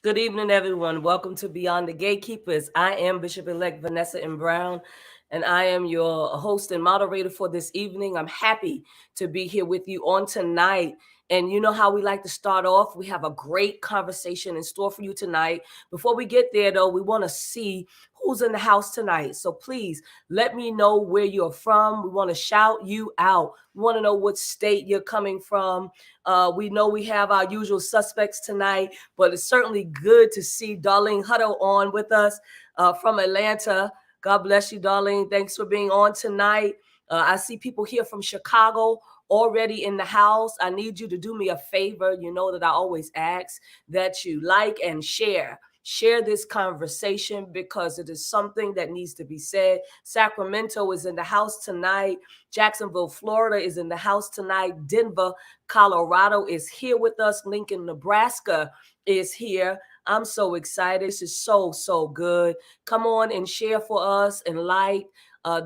Good evening, everyone. Welcome to Beyond the Gatekeepers. I am Bishop-elect Vanessa M. Brown, and I am your host and moderator for this evening. I'm happy to be here with you on tonight. And you know how we like to start off. We have a great conversation in store for you tonight. Before we get there, though, we want to see who's in the house tonight. So please let me know where you're from. We want to shout you out. We want to know what state you're coming from. We know we have our usual suspects tonight, but it's certainly good to see Darlene Hutto on with us from Atlanta. God bless you, Darlene. Thanks for being on tonight. I see people here from Chicago already in the house. I need you to do me a favor. You know that I always ask that you like and share this conversation because it is something that needs to be said. Sacramento is in the house tonight. Jacksonville, Florida is in the house tonight. Denver, Colorado is here with us. Lincoln, Nebraska is here. I'm so excited. This is so good. Come on and share for us and like.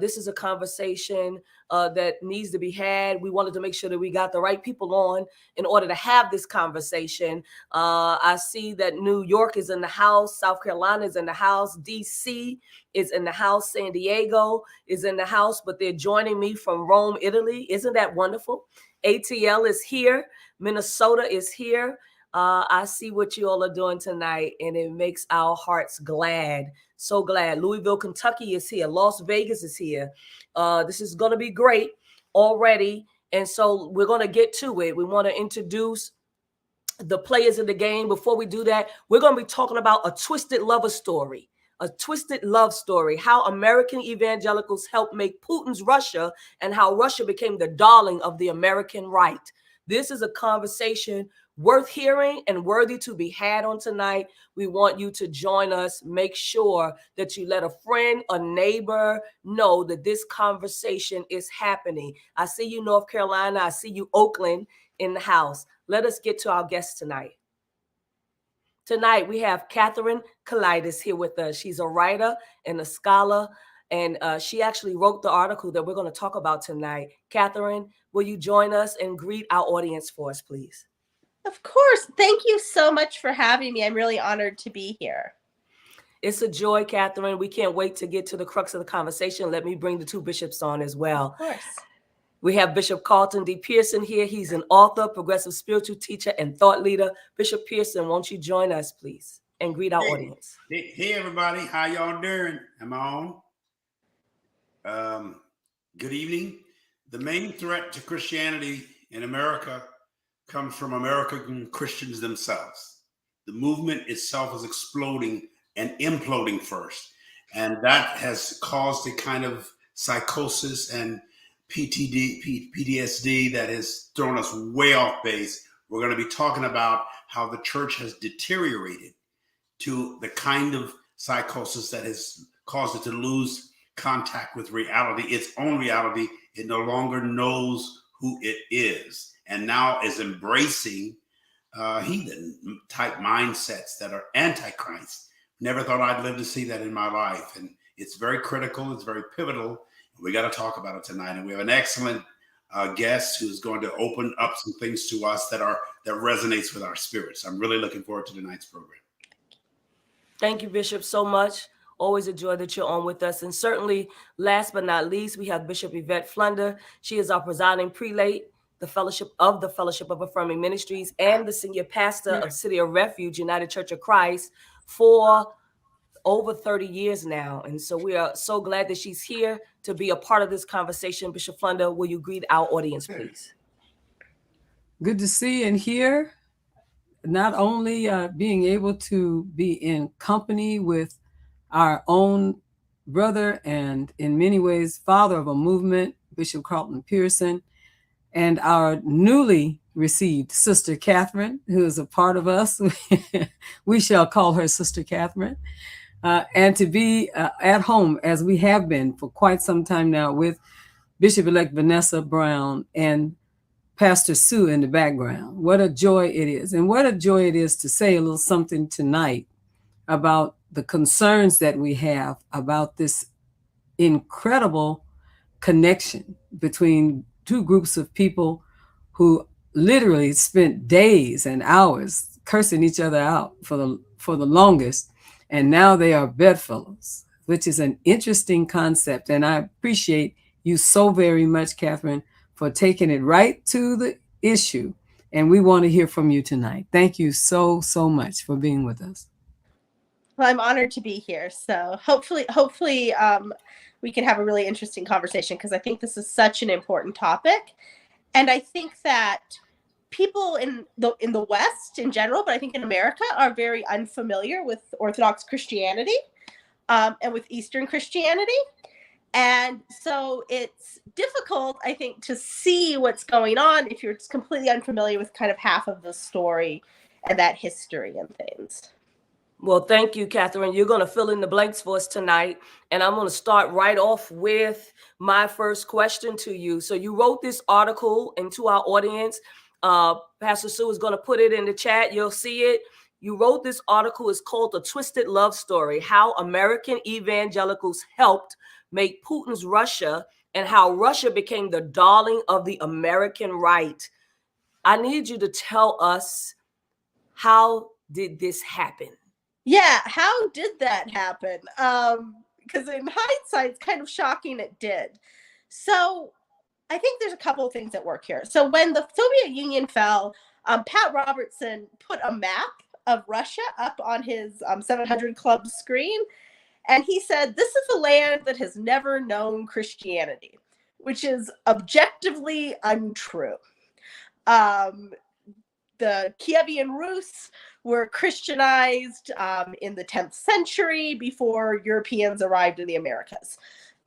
This is a conversation that needs to be had. We wanted to make sure that we got the right people on in order to have this conversation. I see that New York is in the house. South Carolina is in the house. DC is in the house. San Diego is in the house, but they're joining me from Rome, Italy. Isn't that wonderful? ATL is here. Minnesota is here. I see what you all are doing tonight, and it makes our hearts glad. So glad. Louisville, Kentucky is here. Las Vegas is here. This is going to be great already. And so we're going to get to it. We want to introduce the players in the game. Before we do that, we're going to be talking about a twisted lover story. A twisted love story, how American evangelicals helped make Putin's Russia and how Russia became the darling of the American right. This is a conversation worth hearing and worthy to be had on tonight. We want you to join us. Make sure that you let a friend, a neighbor know that this conversation is happening. I see you, North Carolina. I see you, Oakland, in the house. Let us get to our guests tonight. Tonight, we have Katherine Kelaidis here with us. She's a writer and a scholar, and she actually wrote the article that we're going to talk about tonight. Katherine, will you join us and greet our audience for us, please? Of course. Thank you so much for having me. I'm really honored to be here. It's a joy, Katherine. We can't wait to get to the crux of the conversation. Let me bring the two bishops on as well. Of course. We have Bishop Carlton D. Pearson here. He's an author, progressive spiritual teacher, and thought leader. Bishop Pearson, won't you join us, please, and greet our audience? Hey, everybody. How y'all doing? Am I on? Good evening. The main threat to Christianity in America comes from American Christians themselves. The movement itself is exploding and imploding first. And that has caused a kind of psychosis and PTSD that has thrown us way off base. We're going to be talking about how the church has deteriorated to the kind of psychosis that has caused it to lose contact with reality, its own reality. It no longer knows who it is, and now is embracing heathen type mindsets that are antichrist. Never thought I'd live to see that in my life. And it's very critical. It's very pivotal. We got to talk about it tonight. And we have an excellent guest who's going to open up some things to us that resonates with our spirits. I'm really looking forward to tonight's program. Thank you, Bishop, so much. Always a joy that you're on with us. And certainly, last but not least, we have Bishop Yvette Flunder. She is our presiding prelate, the Fellowship of Affirming Ministries, and the senior pastor of City of Refuge, United Church of Christ, for over 30 years now. And so we are so glad that she's here to be a part of this conversation. Bishop Flunder, will you greet our audience, please? Good to see and hear. Not only being able to be in company with our own brother and in many ways father of a movement, Bishop Carlton Pearson, and our newly received sister Katherine, who is a part of us. We shall call her Sister Katherine. And to be at home, as we have been for quite some time now, with Bishop-elect Vanessa Brown and Pastor Sue in the background. What a joy it is. And what a joy it is to say a little something tonight about the concerns that we have about this incredible connection between two groups of people who literally spent days and hours cursing each other out for the longest. And now they are bedfellows, which is an interesting concept. And I appreciate you so very much, Katherine, for taking it right to the issue. And we want to hear from you tonight. Thank you so, so much for being with us. Well, I'm honored to be here. So hopefully, we can have a really interesting conversation, because I think this is such an important topic. And I think that people in the West in general, but I think in America, are very unfamiliar with Orthodox Christianity and with Eastern Christianity. And so it's difficult, I think, to see what's going on if you're just completely unfamiliar with kind of half of the story and that history and things. Well, thank you, Katherine. You're going to fill in the blanks for us tonight. And I'm going to start right off with my first question to you. So you wrote this article, and to our audience, Pastor Sue is going to put it in the chat. You'll see it. You wrote this article. It's called The Twisted Love Story: How American Evangelicals Helped Make Putin's Russia and How Russia Became the Darling of the American Right. I need you to tell us, how did this happen? Yeah, how did that happen? Because in hindsight, it's kind of shocking it did. So I think there's a couple of things that work here. So when the Soviet Union fell, Pat Robertson put a map of Russia up on his 700 Club screen. And he said, this is a land that has never known Christianity, which is objectively untrue. The Kievan Rus were Christianized in the 10th century before Europeans arrived in the Americas.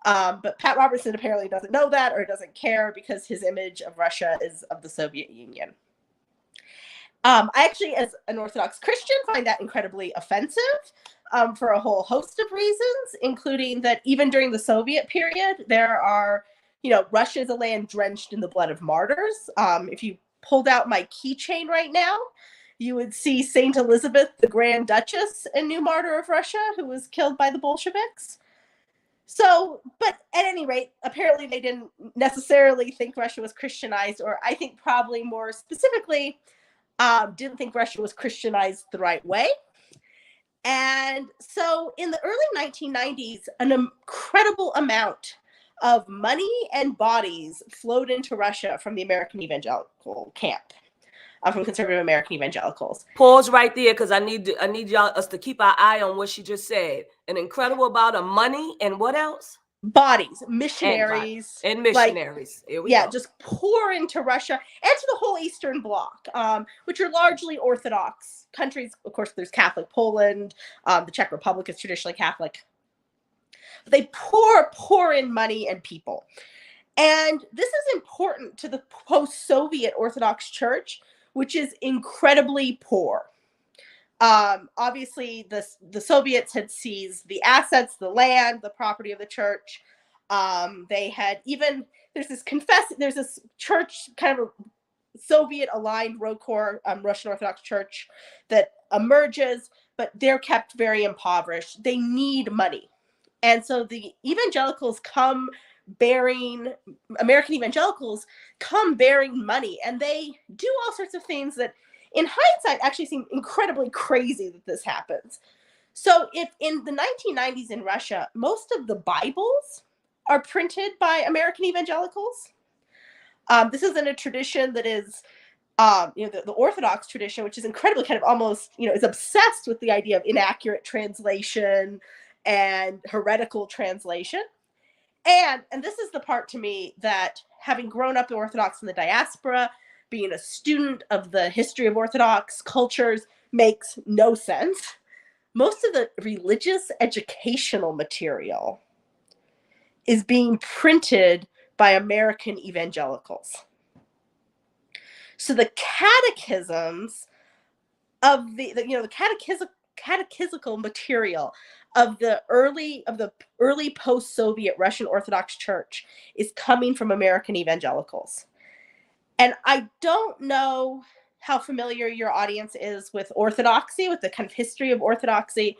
But Pat Robertson apparently doesn't know that, or doesn't care, because his image of Russia is of the Soviet Union. I actually, as an Orthodox Christian, find that incredibly offensive for a whole host of reasons, including that even during the Soviet period, there are, Russia is a land drenched in the blood of martyrs. If you pulled out my keychain right now, you would see Saint Elizabeth, the Grand Duchess and new martyr of Russia, who was killed by the Bolsheviks. So, but at any rate, apparently they didn't necessarily think Russia was Christianized, or I think probably more specifically, didn't think Russia was Christianized the right way. And so in the early 1990s, an incredible amount of money and bodies flowed into Russia from the American evangelical camp, from conservative American evangelicals. Pause right there, because I need us to keep our eye on what she just said. An incredible amount of money and what else? Bodies, missionaries. And missionaries. Here we go. Just pour into Russia and to the whole Eastern Bloc, which are largely Orthodox countries. Of course, there's Catholic Poland. The Czech Republic is traditionally Catholic. But they pour in money and people. And this is important to the post-Soviet Orthodox Church, which is incredibly poor. Obviously, the Soviets had seized the assets, the land, the property of the church. They had even, there's this church, kind of a Soviet-aligned ROKOR, Russian Orthodox Church, that emerges, but they're kept very impoverished. They need money. And so the evangelicals American evangelicals come bearing money, and they do all sorts of things that in hindsight actually seem incredibly crazy that this happens. So if in the 1990s in Russia, most of the Bibles are printed by American evangelicals. This isn't a tradition that is the Orthodox tradition, which is incredibly kind of almost, is obsessed with the idea of inaccurate translation and heretical translation. And this is the part to me that, having grown up in Orthodox in the diaspora, being a student of the history of Orthodox cultures, makes no sense. Most of the religious educational material is being printed by American evangelicals. So the catechisms of the catechisical material of the early post-Soviet Russian Orthodox Church is coming from American evangelicals. And I don't know how familiar your audience is with Orthodoxy, with the kind of history of Orthodoxy,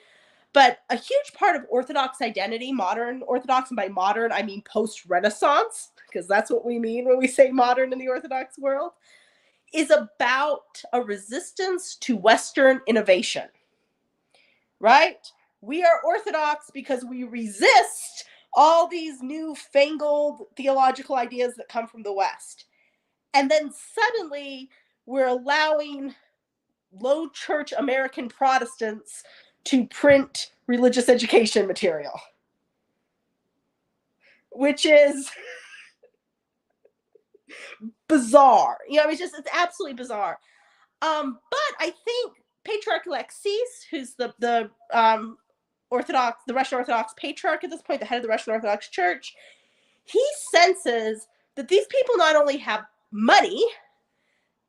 but a huge part of Orthodox identity, modern Orthodox, and by modern I mean post-Renaissance, because that's what we mean when we say modern in the Orthodox world, is about a resistance to Western innovation, right? We are Orthodox because we resist all these newfangled theological ideas that come from the West. And then suddenly we're allowing low church American Protestants to print religious education material, which is bizarre. It's absolutely bizarre. But I think Patriarch Alexis, who's the Russian Orthodox patriarch at this point, the head of the Russian Orthodox Church, he senses that these people not only have money,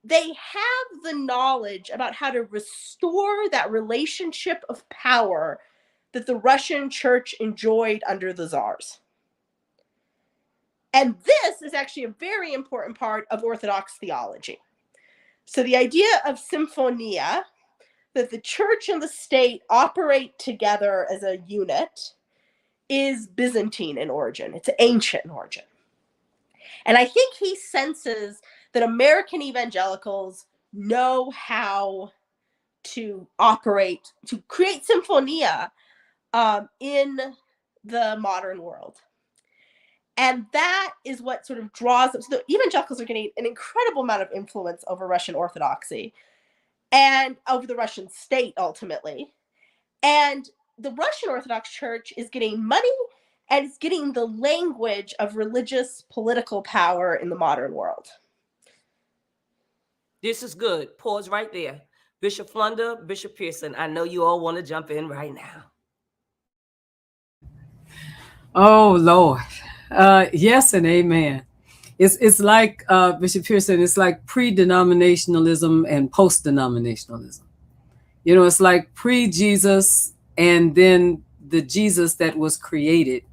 they have the knowledge about how to restore that relationship of power that the Russian Church enjoyed under the czars. And this is actually a very important part of Orthodox theology. So the idea of symphonia, that the church and the state operate together as a unit, is Byzantine in origin. It's ancient in origin. And I think he senses that American evangelicals know how to operate, to create symphonia in the modern world. And that is what sort of draws them. So the evangelicals are getting an incredible amount of influence over Russian Orthodoxy and over the Russian state, ultimately. And the Russian Orthodox Church is getting money and it's getting the language of religious political power in the modern world. This is good. Pause right there. Bishop Flunder, Bishop Pearson, I know you all want to jump in right now. Oh, Lord. Yes and amen. It's like, Bishop Pearson, it's like pre-denominationalism and post-denominationalism. It's like pre-Jesus and then the Jesus that was created.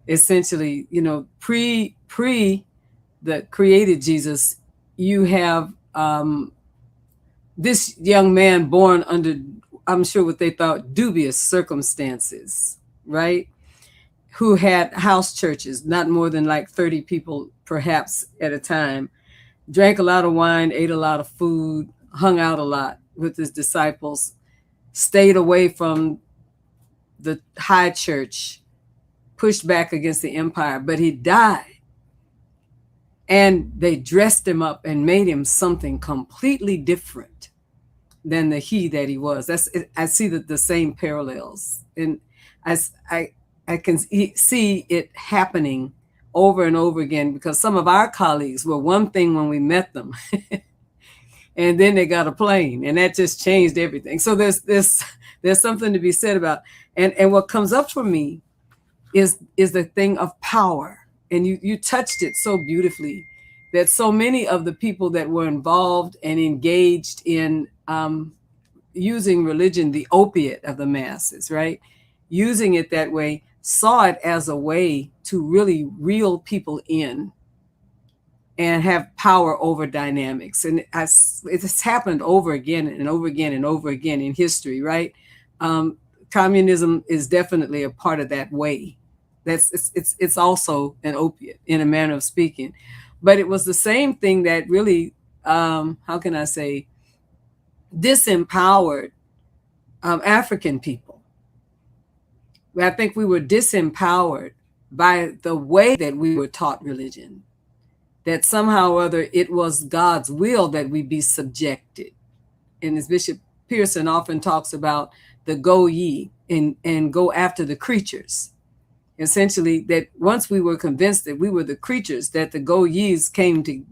Essentially, pre the created Jesus, you have this young man born under, I'm sure what they thought, dubious circumstances, right? Who had house churches, not more than like 30 people perhaps at a time, drank a lot of wine, ate a lot of food, hung out a lot with his disciples, stayed away from the high church, pushed back against the empire, but he died. And they dressed him up and made him something completely different than the he that he was. I see the same parallels. And I can see it happening over and over again, because some of our colleagues were one thing when we met them. And then they got a plane, and that just changed everything. So there's something to be said about. And what comes up for me is the thing of power. And you touched it so beautifully, that so many of the people that were involved and engaged in using religion, the opiate of the masses, right? Using it that way, saw it as a way to really reel people in and have power over dynamics. And it's happened over again and over again and over again in history, right? Communism is definitely a part of that way. It's also an opiate in a manner of speaking. But it was the same thing that really, how can I say, disempowered African people. I think we were disempowered by the way that we were taught religion, that somehow or other it was God's will that we be subjected. And as Bishop Pearson often talks about the go ye and go after the creatures. Essentially, that once we were convinced that we were the creatures that the go ye's came to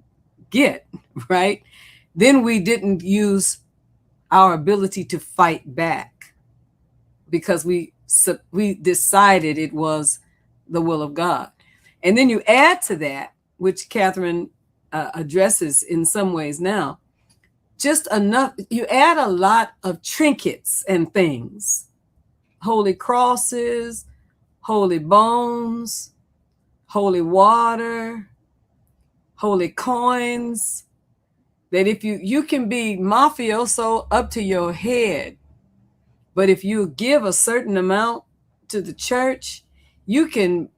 get, right? Then we didn't use our ability to fight back because we decided it was the will of God. And then you add to that, which Katherine addresses in some ways now, just enough, you add a lot of trinkets and things, holy crosses, holy bones, holy water, holy coins, that if you can be mafioso up to your head, but if you give a certain amount to the church, you can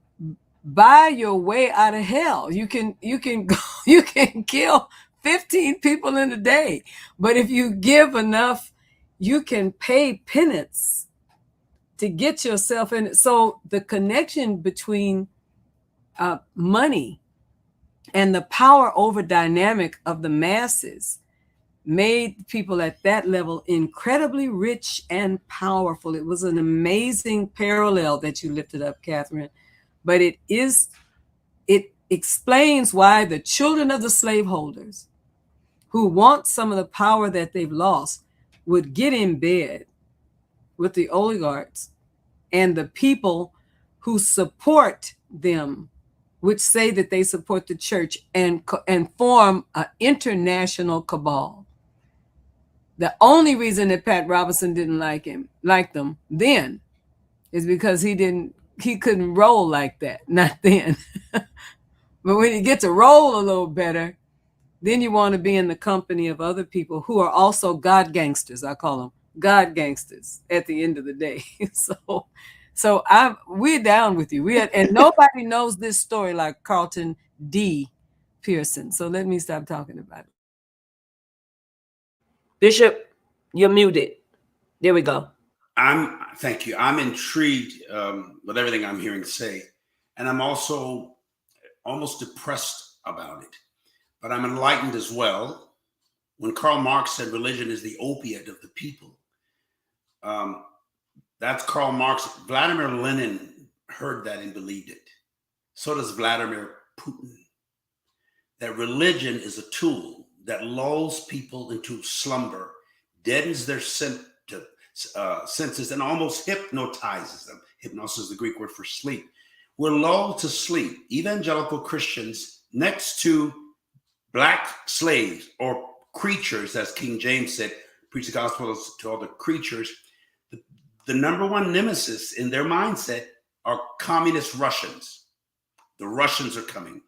buy your way out of hell. You can go, you can kill 15 people in a day, but if you give enough, you can pay penance to get yourself in. So the connection between money and the power over dynamic of the masses made people at that level incredibly rich and powerful. It was an amazing parallel that you lifted up, Katherine, but it explains why the children of the slaveholders who want some of the power that they've lost would get in bed with the oligarchs and the people who support them, which say that they support the church, and form an international cabal. The only reason that Pat Robertson didn't like them then is because he couldn't roll like that. Not then. But when you get to roll a little better, then you want to be in the company of other people who are also God gangsters. I call them God gangsters at the end of the day. So we're down with you. And nobody knows this story like Carlton D. Pearson. So let me stop talking about it. Bishop, you're muted. There we go. Thank you. I'm intrigued with everything I'm hearing say, and I'm also almost depressed about it, but I'm enlightened as well. When Karl Marx said religion is the opiate of the people, that's Karl Marx. Vladimir Lenin heard that and believed it. So does Vladimir Putin. That religion is a tool that lulls people into slumber, deadens their senses, and almost hypnotizes them. Hypnosis is the Greek word for sleep. We're lulled to sleep. Evangelical Christians, next to black slaves or creatures, as King James said, preach the gospel to all the creatures. The number one nemesis in their mindset are communist Russians. The Russians are coming.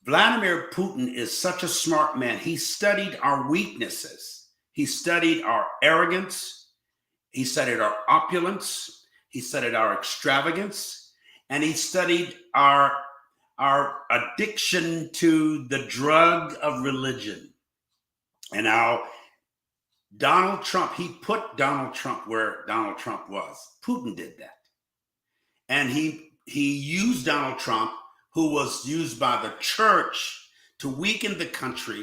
Vladimir Putin is such a smart man. He studied our weaknesses. He studied our arrogance. He studied our opulence. He studied our extravagance. And he studied our addiction to the drug of religion. And how Donald Trump, he put Donald Trump where Donald Trump was. Putin did that. And he used Donald Trump, who was used by the church to weaken the country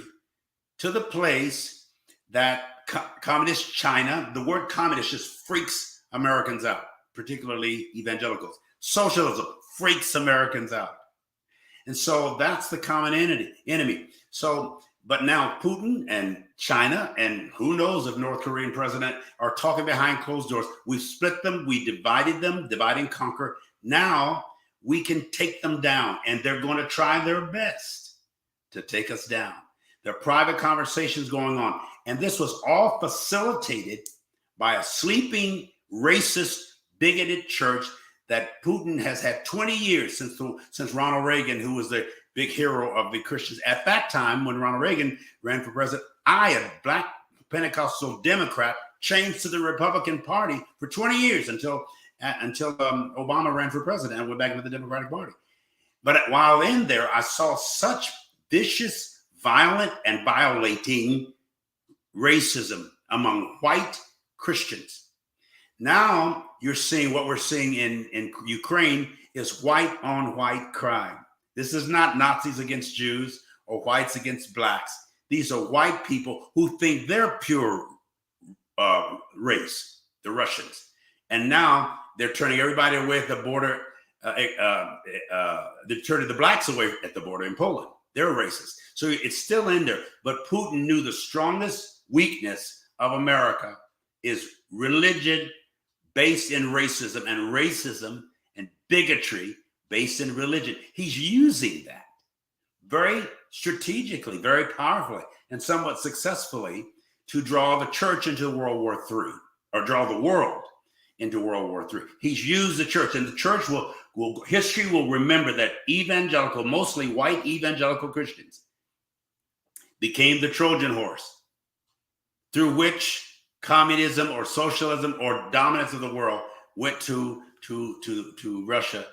to the place that communist China, the word communist just freaks Americans out, particularly evangelicals. Socialism freaks Americans out. And so that's the common enemy. So, but now Putin and China, and who knows if North Korean president, are talking behind closed doors. We've split them. We divided them, divide and conquer. Now we can take them down, and they're going to try their best to take us down. There are private conversations going on. And this was all facilitated by a sleeping, racist, bigoted church that Putin has had 20 years since Ronald Reagan, who was the big hero of the Christians. At that time, when Ronald Reagan ran for president, I, a black Pentecostal Democrat, changed to the Republican Party for 20 years until Obama ran for president and went back into the Democratic Party. But while in there, I saw such vicious, violent, and violating racism among white Christians. Now you're seeing what we're seeing in Ukraine is white on white crime. This is not Nazis against Jews or whites against blacks. These are white people who think they're pure race, the Russians. And now they're turning everybody away at the border. They're turning the blacks away at the border in Poland. They're racist. So it's still in there. But Putin knew the strongest weakness of America is religion based in racism, and racism and bigotry based in religion. He's using that very strategically, very powerfully, and somewhat successfully to draw the church into World War III, or draw the world into World War III. He's used the church, and the church history will remember that evangelical, mostly white evangelical Christians became the Trojan horse through which communism or socialism or dominance of the world went to Russia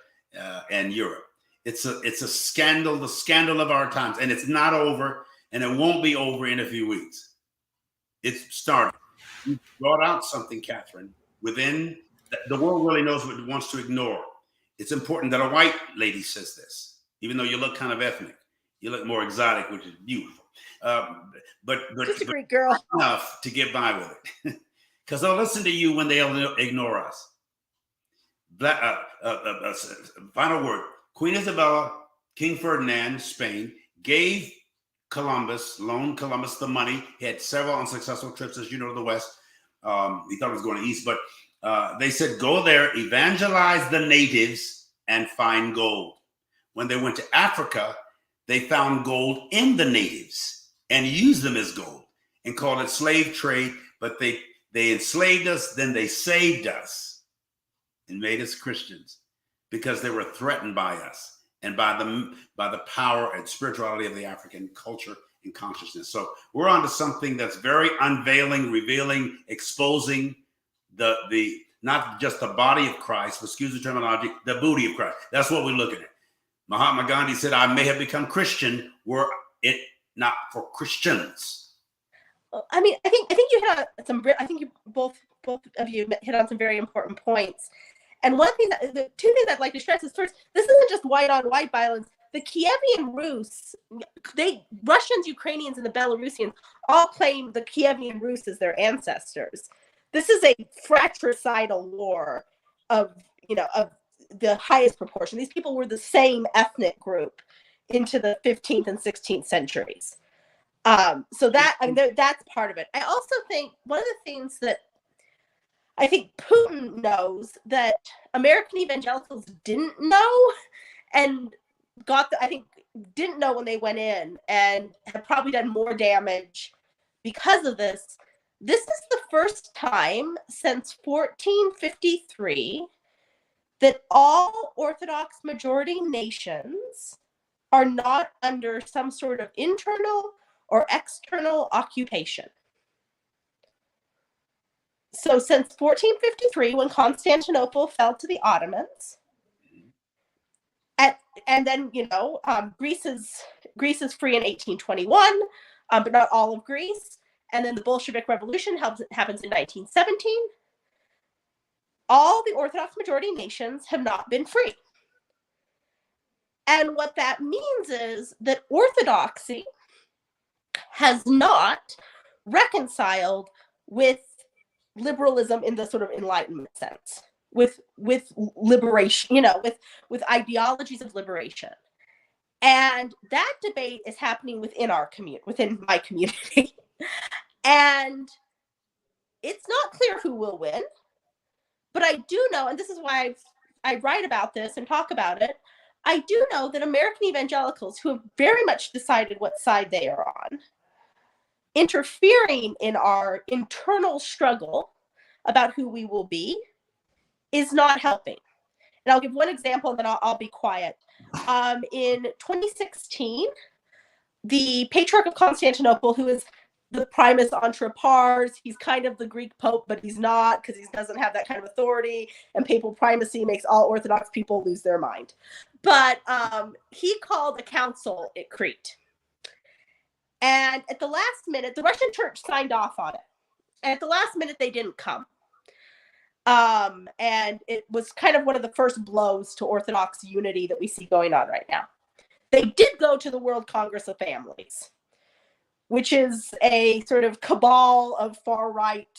and Europe. It's a scandal, the scandal of our times, and it's not over, and it won't be over in a few weeks. It's starting. You brought out something, Catherine, within the world really knows what it wants to ignore. It's important that a white lady says this, even though you look kind of ethnic. You look more exotic, which is beautiful. But just a great girl enough to get by with it, because they'll listen to you when they ignore us. Final word: Queen Isabella, King Ferdinand, Spain, loaned Columbus the money. He had several unsuccessful trips, as you know, to the West. He thought he was going to East, but they said, go there, evangelize the natives, and find gold. When they went to Africa, they found gold in the natives and used them as gold and called it slave trade. But they enslaved us, then they saved us and made us Christians because they were threatened by us and by the power and spirituality of the African culture and consciousness. So we're on to something that's very unveiling, revealing, exposing the not just the body of Christ, but excuse the terminology, the booty of Christ. That's what we're looking at. Mahatma Gandhi said, I may have become Christian were it not for Christians. I mean, I think you hit on some. I think you both of you hit on some very important points. And one thing the two things I'd like to stress is, first, this isn't just white on white violence. The Kievian Rus, Russians, Ukrainians, and the Belarusians all claim the Kievian Rus as their ancestors. This is a fratricidal war of the highest proportion. These people were the same ethnic group into the 15th and 16th centuries. So that's part of it. I also think one of the things that I think Putin knows that American evangelicals didn't know, and didn't know when they went in, and have probably done more damage because of this. This is the first time since 1453 that all Orthodox majority nations are not under some sort of internal or external occupation. So since 1453, when Constantinople fell to the Ottomans, and then Greece is free in 1821, but not all of Greece. And then the Bolshevik Revolution happens in 1917. All the Orthodox majority nations have not been free. And what that means is that Orthodoxy has not reconciled with liberalism in the sort of Enlightenment sense, with liberation, with ideologies of liberation. And that debate is happening within my community. And it's not clear who will win, but I do know, and this is why I write about this and talk about it, I do know that American evangelicals who have very much decided what side they are on, interfering in our internal struggle about who we will be, is not helping. And I'll give one example and then I'll be quiet. In 2016, the Patriarch of Constantinople, who is the primus inter pares, he's kind of the Greek Pope, but he's not, because he doesn't have that kind of authority, and papal primacy makes all Orthodox people lose their mind. But he called a council at Crete. And at the last minute, the Russian church signed off on it. And at the last minute, they didn't come. And it was kind of one of the first blows to Orthodox unity that we see going on right now. they did go to the World Congress of Families, which is a sort of cabal of far-right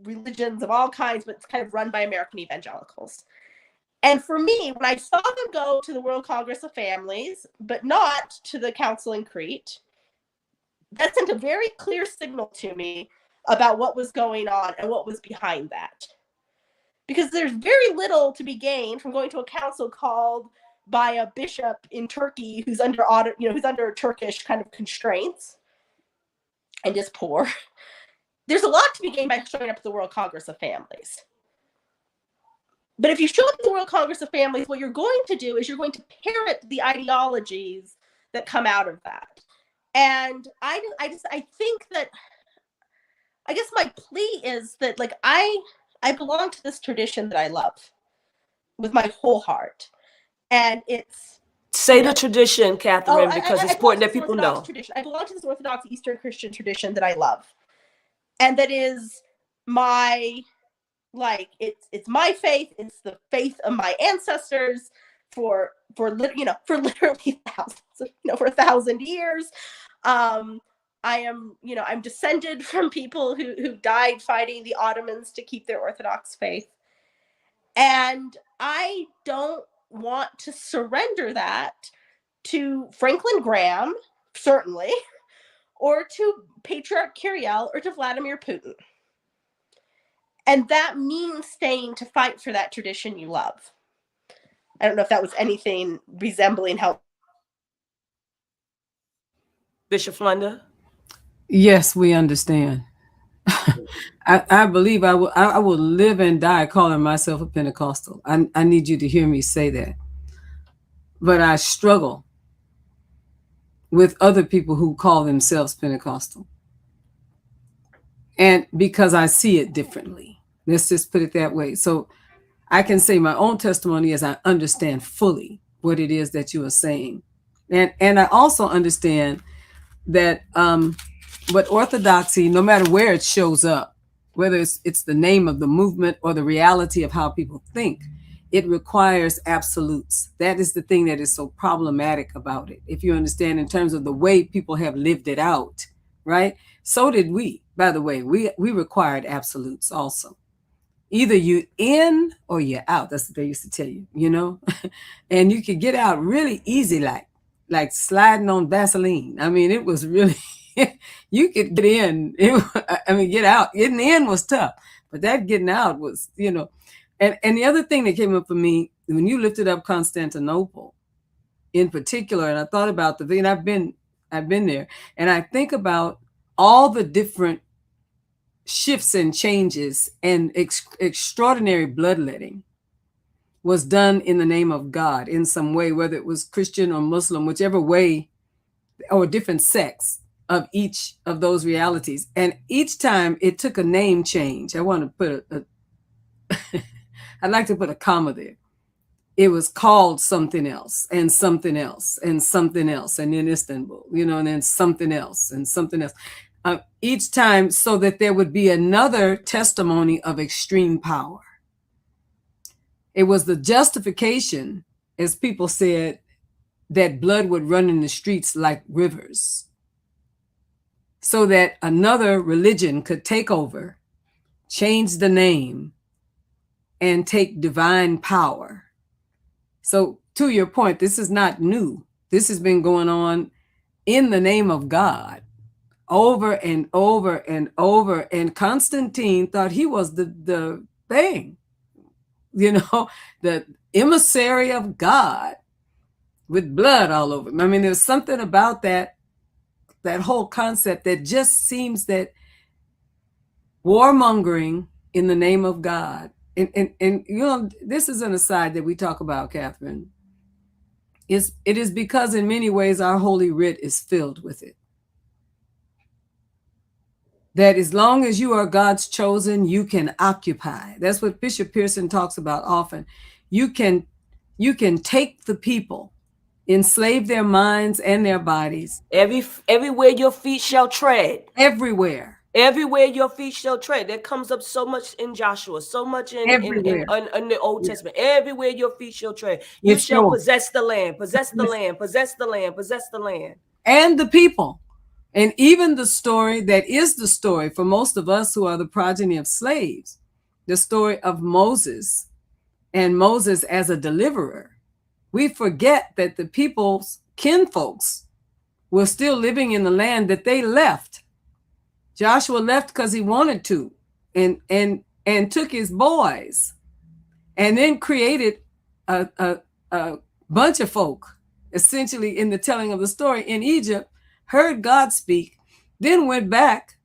religions of all kinds, but it's kind of run by American evangelicals. And for me, when I saw them go to the World Congress of Families, but not to the Council in Crete, that sent a very clear signal to me about what was going on and what was behind that. Because there's very little to be gained from going to a council called by a bishop in Turkey who's under audit, who's under Turkish kind of constraints and is poor. There's a lot to be gained by showing up at the World Congress of Families. But if you show up at the World Congress of Families, what you're going to do is you're going to parrot the ideologies that come out of that. And I think that, I guess my plea is that, like, I belong to this tradition that I love with my whole heart. And it's... Say the tradition, Katherine, because it's important that people know. Tradition. I belong to this Orthodox Eastern Christian tradition that I love. And that is my, like, it's my faith. It's the faith of my ancestors for literally thousands, for 1,000 years. I am, I'm descended from people who died fighting the Ottomans to keep their Orthodox faith. And I don't want to surrender that to Franklin Graham, certainly, or to Patriarch Kirill, or to Vladimir Putin. And that means staying to fight for that tradition you love. I don't know if that was anything resembling how... Bishop Flunder? Yes, we understand. I believe I will live and die calling myself a Pentecostal. I need you to hear me say that. But I struggle with other people who call themselves Pentecostal. And because I see it differently. Let's just put it that way. So I can say my own testimony is I understand fully what it is that you are saying. And I also understand that but orthodoxy, no matter where it shows up, whether it's the name of the movement or the reality of how people think, it requires absolutes. That is the thing that is so problematic about it. If you understand in terms of the way people have lived it out, right? So did we, by the way. We required absolutes also. Either you in or you're out. That's what they used to tell you, and you could get out really easy, like sliding on Vaseline. I mean, it was really, you could get in. Get out. Getting in was tough, but that getting out was, And the other thing that came up for me, when you lifted up Constantinople in particular, and I thought about the thing, I've been there, and I think about all the different shifts and changes and extraordinary bloodletting was done in the name of God in some way, whether it was Christian or Muslim, whichever way, or different sects of each of those realities. And each time it took a name change. I want to put I'd like to put a comma there. It was called something else and something else and something else. And in Istanbul, and then something else and something else. Each time, so that there would be another testimony of extreme power. It was the justification, as people said, that blood would run in the streets like rivers, so that another religion could take over, change the name, and take divine power. So to your point, this is not new. This has been going on in the name of God over and over and over. And Constantine thought he was the thing, the emissary of God with blood all over him. I mean, there's something about that whole concept that just seems that warmongering in the name of God. And this is an aside that we talk about, Katherine. It is because in many ways our Holy Writ is filled with it. That as long as you are God's chosen, you can occupy. That's what Bishop Pearson talks about often. You can take the people, enslave their minds and their bodies. Everywhere your feet shall tread. Everywhere. Everywhere your feet shall tread. That comes up so much in Joshua, so much in Everywhere. the Old Testament. Everywhere your feet shall tread. You It's shall yours. possess the land, possess the land, possess the land, possess the land. And the people. And even the story that is the story for most of us who are the progeny of slaves, the story of Moses and Moses as a deliverer. We forget that the people's kinfolks were still living in the land that they left. Joshua left because he wanted to, and took his boys, and then created a bunch of folk, essentially in the telling of the story in Egypt, heard God speak, then went back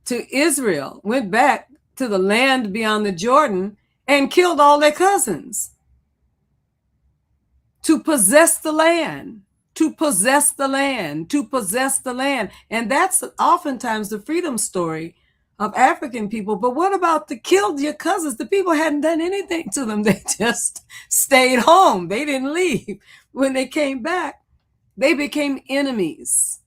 to Israel, went back to the land beyond the Jordan, and killed all their cousins to possess the land, to possess the land, to possess the land. And that's oftentimes the freedom story of African people. But what about the killed your cousins? The people hadn't done anything to them. They just stayed home. They didn't leave. When they came back, they became enemies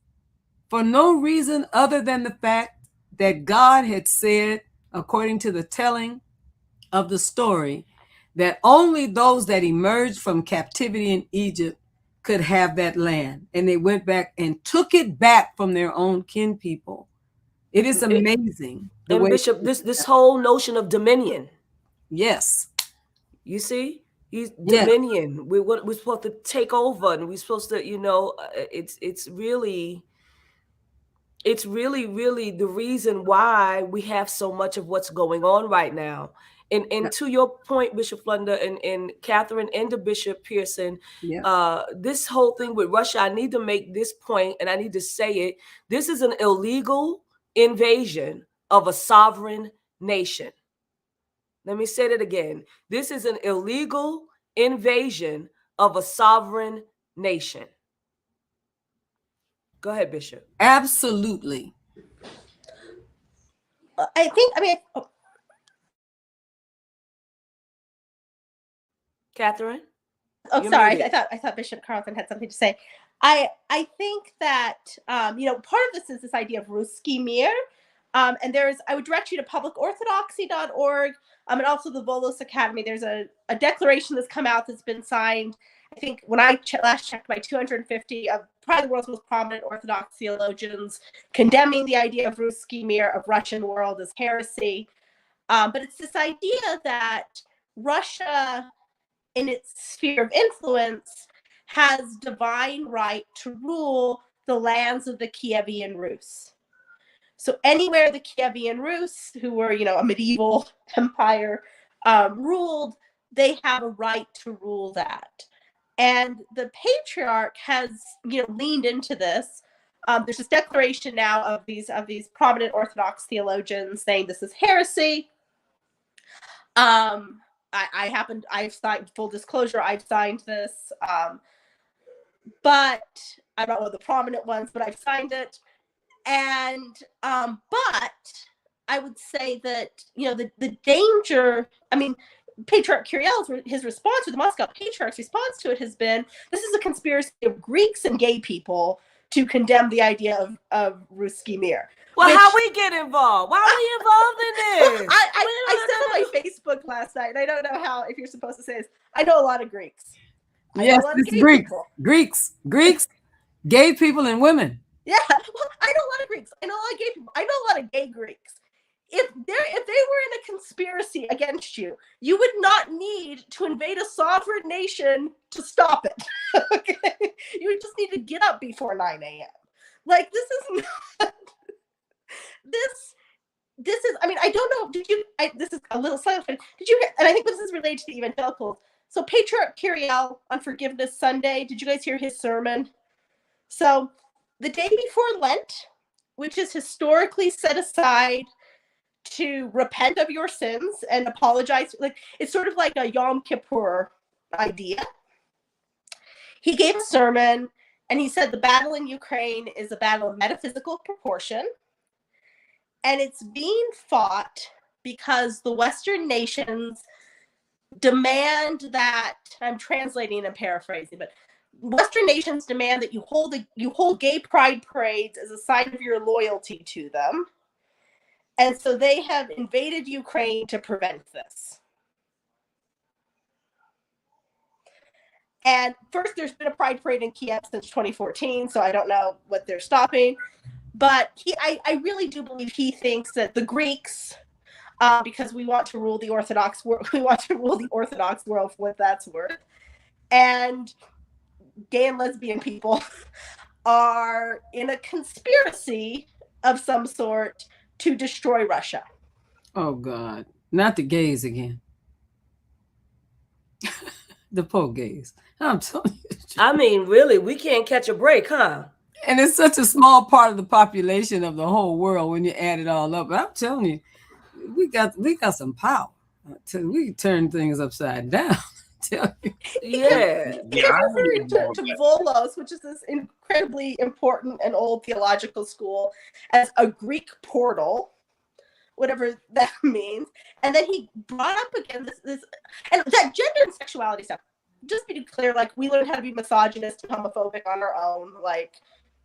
for no reason other than the fact that God had said, according to the telling of the story, that only those that emerged from captivity in Egypt could have that land. And they went back and took it back from their own kin people. It is amazing. And Bishop, this whole notion of dominion. Yes. You see? Dominion. We're supposed to take over, and we're supposed to, it's really the reason why we have so much of what's going on right now. And to your point, Bishop Flunder and Katherine and the Bishop Pearson, this whole thing with Russia, I need to make this point, and I need to say it. This is an illegal invasion of a sovereign nation. Let me say that again. This is an illegal invasion of a sovereign nation. Go ahead, Bishop. Absolutely. Katherine? Oh, sorry. I thought Bishop Carlton had something to say. I think that, part of this is this idea of Ruski Mir. And I would direct you to publicorthodoxy.org, and also the Volos Academy. There's a declaration that's come out that's been signed, I think, when I last checked, by 250 of probably the world's most prominent Orthodox theologians, condemning the idea of Ruski Mir, of Russian world, as heresy. But it's this idea that Russia, in its sphere of influence, has divine right to rule the lands of the Kievan Rus. So anywhere the Kievan Rus, who were, a medieval empire, ruled, they have a right to rule that. And the patriarch has, leaned into this. There's this declaration now of these prominent Orthodox theologians saying this is heresy. I've signed, full disclosure, I've signed this, but I'm not one of the prominent ones, but I've signed it. And, but I would say that, the danger, Patriarch Kyriel's, his response to the Moscow Patriarch's response to it has been, this is a conspiracy of Greeks and gay people to condemn the idea of Ruski Mir. Well, how we get involved? Why are we involved in this? I said on my Facebook last night, and I don't know if you're supposed to say this. I know a lot of Greeks. Yes, it's Greeks, gay people and women. Yeah, well, I know a lot of Greeks. I know a lot of gay people. I know a lot of gay Greeks. If they were in a conspiracy against you, you would not need to invade a sovereign nation to stop it. Okay, you would just need to get up before 9 a.m. Like, this is not. This is. I don't know. This is a little slightly. Did you? And I think this is related to the evangelicals. So Patriarch Kyriel on Forgiveness Sunday. Did you guys hear his sermon? So the day before Lent, which is historically set aside to repent of your sins and apologize, like, it's sort of like a Yom Kippur idea. He gave a sermon, and he said the battle in Ukraine is a battle of metaphysical proportion, and it's being fought because the Western nations demand that, I'm translating and paraphrasing, but Western nations demand that you hold gay pride parades as a sign of your loyalty to them. And so they have invaded Ukraine to prevent this. And first, there's been a pride parade in Kiev since 2014, so I don't know what they're stopping. But I really do believe he thinks that the Greeks, because we want to rule the Orthodox world, for what that's worth, and gay and lesbian people are in a conspiracy of some sort to destroy Russia. Oh God, not the gays again. The poor gays. I'm telling you. I mean, really, we can't catch a break, huh? And it's such a small part of the population of the whole world when you add it all up. But I'm telling you, we got some power. We can turn things upside down. Tell you. Yeah. He's referring to Volos, which is this incredibly important and old theological school, as a Greek portal, whatever that means. And then he brought up again this and that gender and sexuality stuff. Just be clear, like, we learned how to be misogynist and homophobic on our own. Like,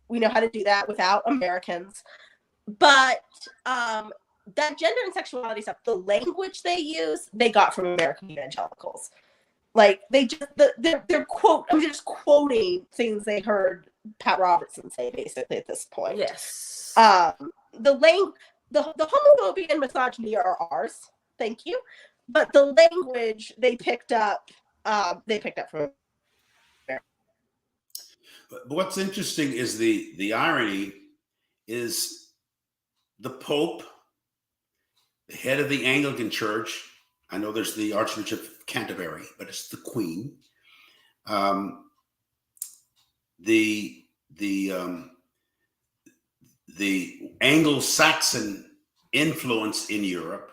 we know how to do that without Americans. But that gender and sexuality stuff, the language they use, they got from American evangelicals. Like, they just, they're quote, I'm just quoting things they heard Pat Robertson say, basically, at this point. Yes. The homophobia and misogyny are ours. Thank you. But the language they picked up from. But what's interesting is the irony is the Pope, the head of the Anglican Church. I know there's the Archbishop of Canterbury, but it's the Queen. The Anglo-Saxon influence in Europe.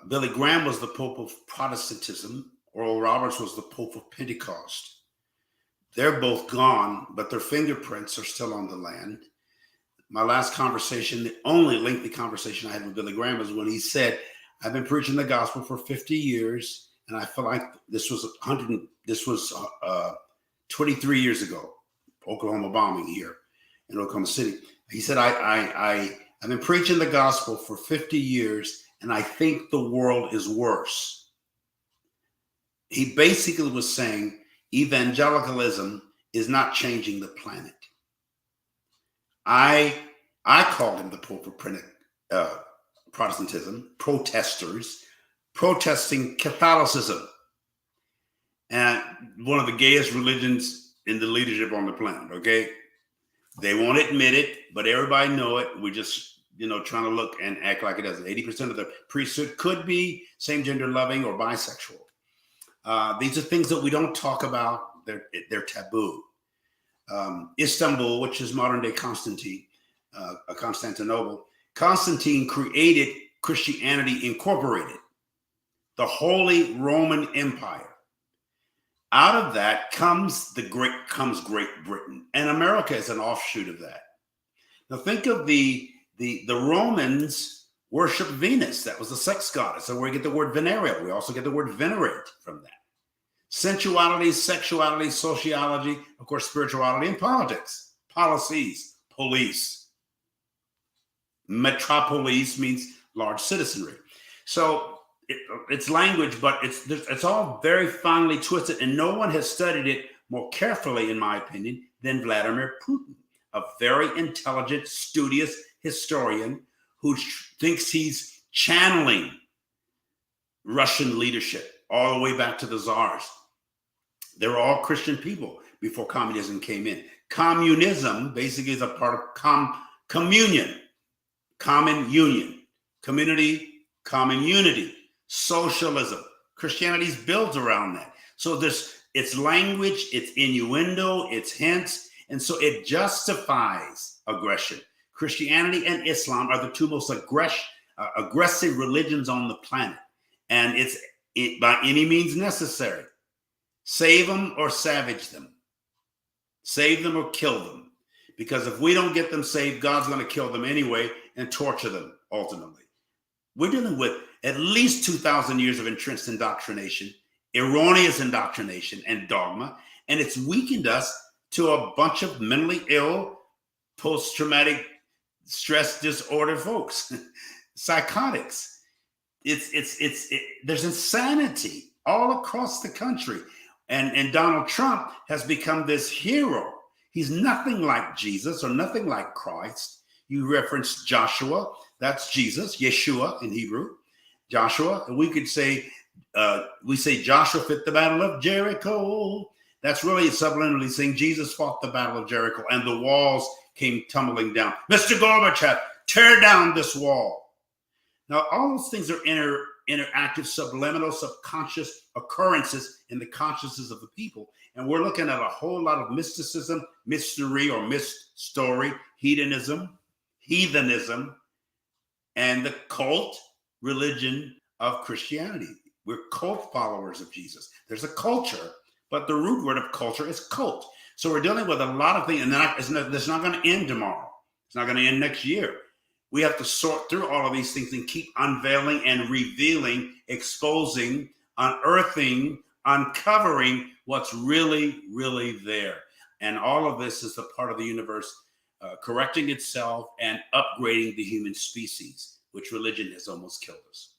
Billy Graham was the Pope of Protestantism. Oral Roberts was the Pope of Pentecost. They're both gone, but their fingerprints are still on the land. My last conversation, the only lengthy conversation I had with Billy Graham, was when he said, I've been preaching the gospel for 50 years, and I feel like this was 23 years ago, Oklahoma bombing here in Oklahoma City. He said, I've been preaching the gospel for 50 years, and I think the world is worse. He basically was saying evangelicalism is not changing the planet. I called him the Pope of Protestantism, protesters, protesting Catholicism, and one of the gayest religions in the leadership on the planet, okay? They won't admit it, but everybody know it. We're just, trying to look and act like it doesn't. 80% of the priesthood could be same-gender loving or bisexual. These are things that we don't talk about. They're taboo. Istanbul, which is modern-day Constantinople, Constantine created Christianity Incorporated, the Holy Roman Empire. Out of that comes Great Britain, and America is an offshoot of that. Now think of the Romans worship Venus. That was the sex goddess. So we get the word venereal. We also get the word venerate from that. Sensuality, sexuality, sociology, of course, spirituality, and politics, policies, police. Metropolis means large citizenry. So it's language, but it's all very finely twisted, and no one has studied it more carefully, in my opinion, than Vladimir Putin, a very intelligent, studious historian who thinks he's channeling Russian leadership all the way back to the czars. They were all Christian people before communism came in. Communism basically is a part of communion, common union, community, common unity, socialism. Christianity is built around that. So it's language, it's innuendo, it's hints, and so it justifies aggression. Christianity and Islam are the two most aggressive religions on the planet, and it's by any means necessary. Save them or savage them. Save them or kill them. Because if we don't get them saved, God's going to kill them anyway and torture them ultimately. We're dealing with at least 2,000 years of entrenched indoctrination, erroneous indoctrination and dogma, and it's weakened us to a bunch of mentally ill, post-traumatic stress disorder folks, psychotics. There's insanity all across the country. And Donald Trump has become this hero. He's nothing like Jesus or nothing like Christ. You referenced Joshua. That's Jesus, Yeshua in Hebrew. Joshua. And we could say, we say Joshua fit the battle of Jericho. That's really subliminally saying Jesus fought the battle of Jericho and the walls came tumbling down. Mr. Gorbachev, tear down this wall. Now, all those things are interactive, subliminal, subconscious occurrences in the consciousness of the people. And we're looking at a whole lot of mysticism, mystery or mist story, heathenism, and the cult religion of Christianity. We're cult followers of Jesus. There's a culture, but the root word of culture is cult. So we're dealing with a lot of things, and that's not going to end tomorrow. It's not going to end next year. We have to sort through all of these things and keep unveiling and revealing, exposing, unearthing, uncovering what's really, really there. And all of this is a part of the universe correcting itself and upgrading the human species, which religion has almost killed us.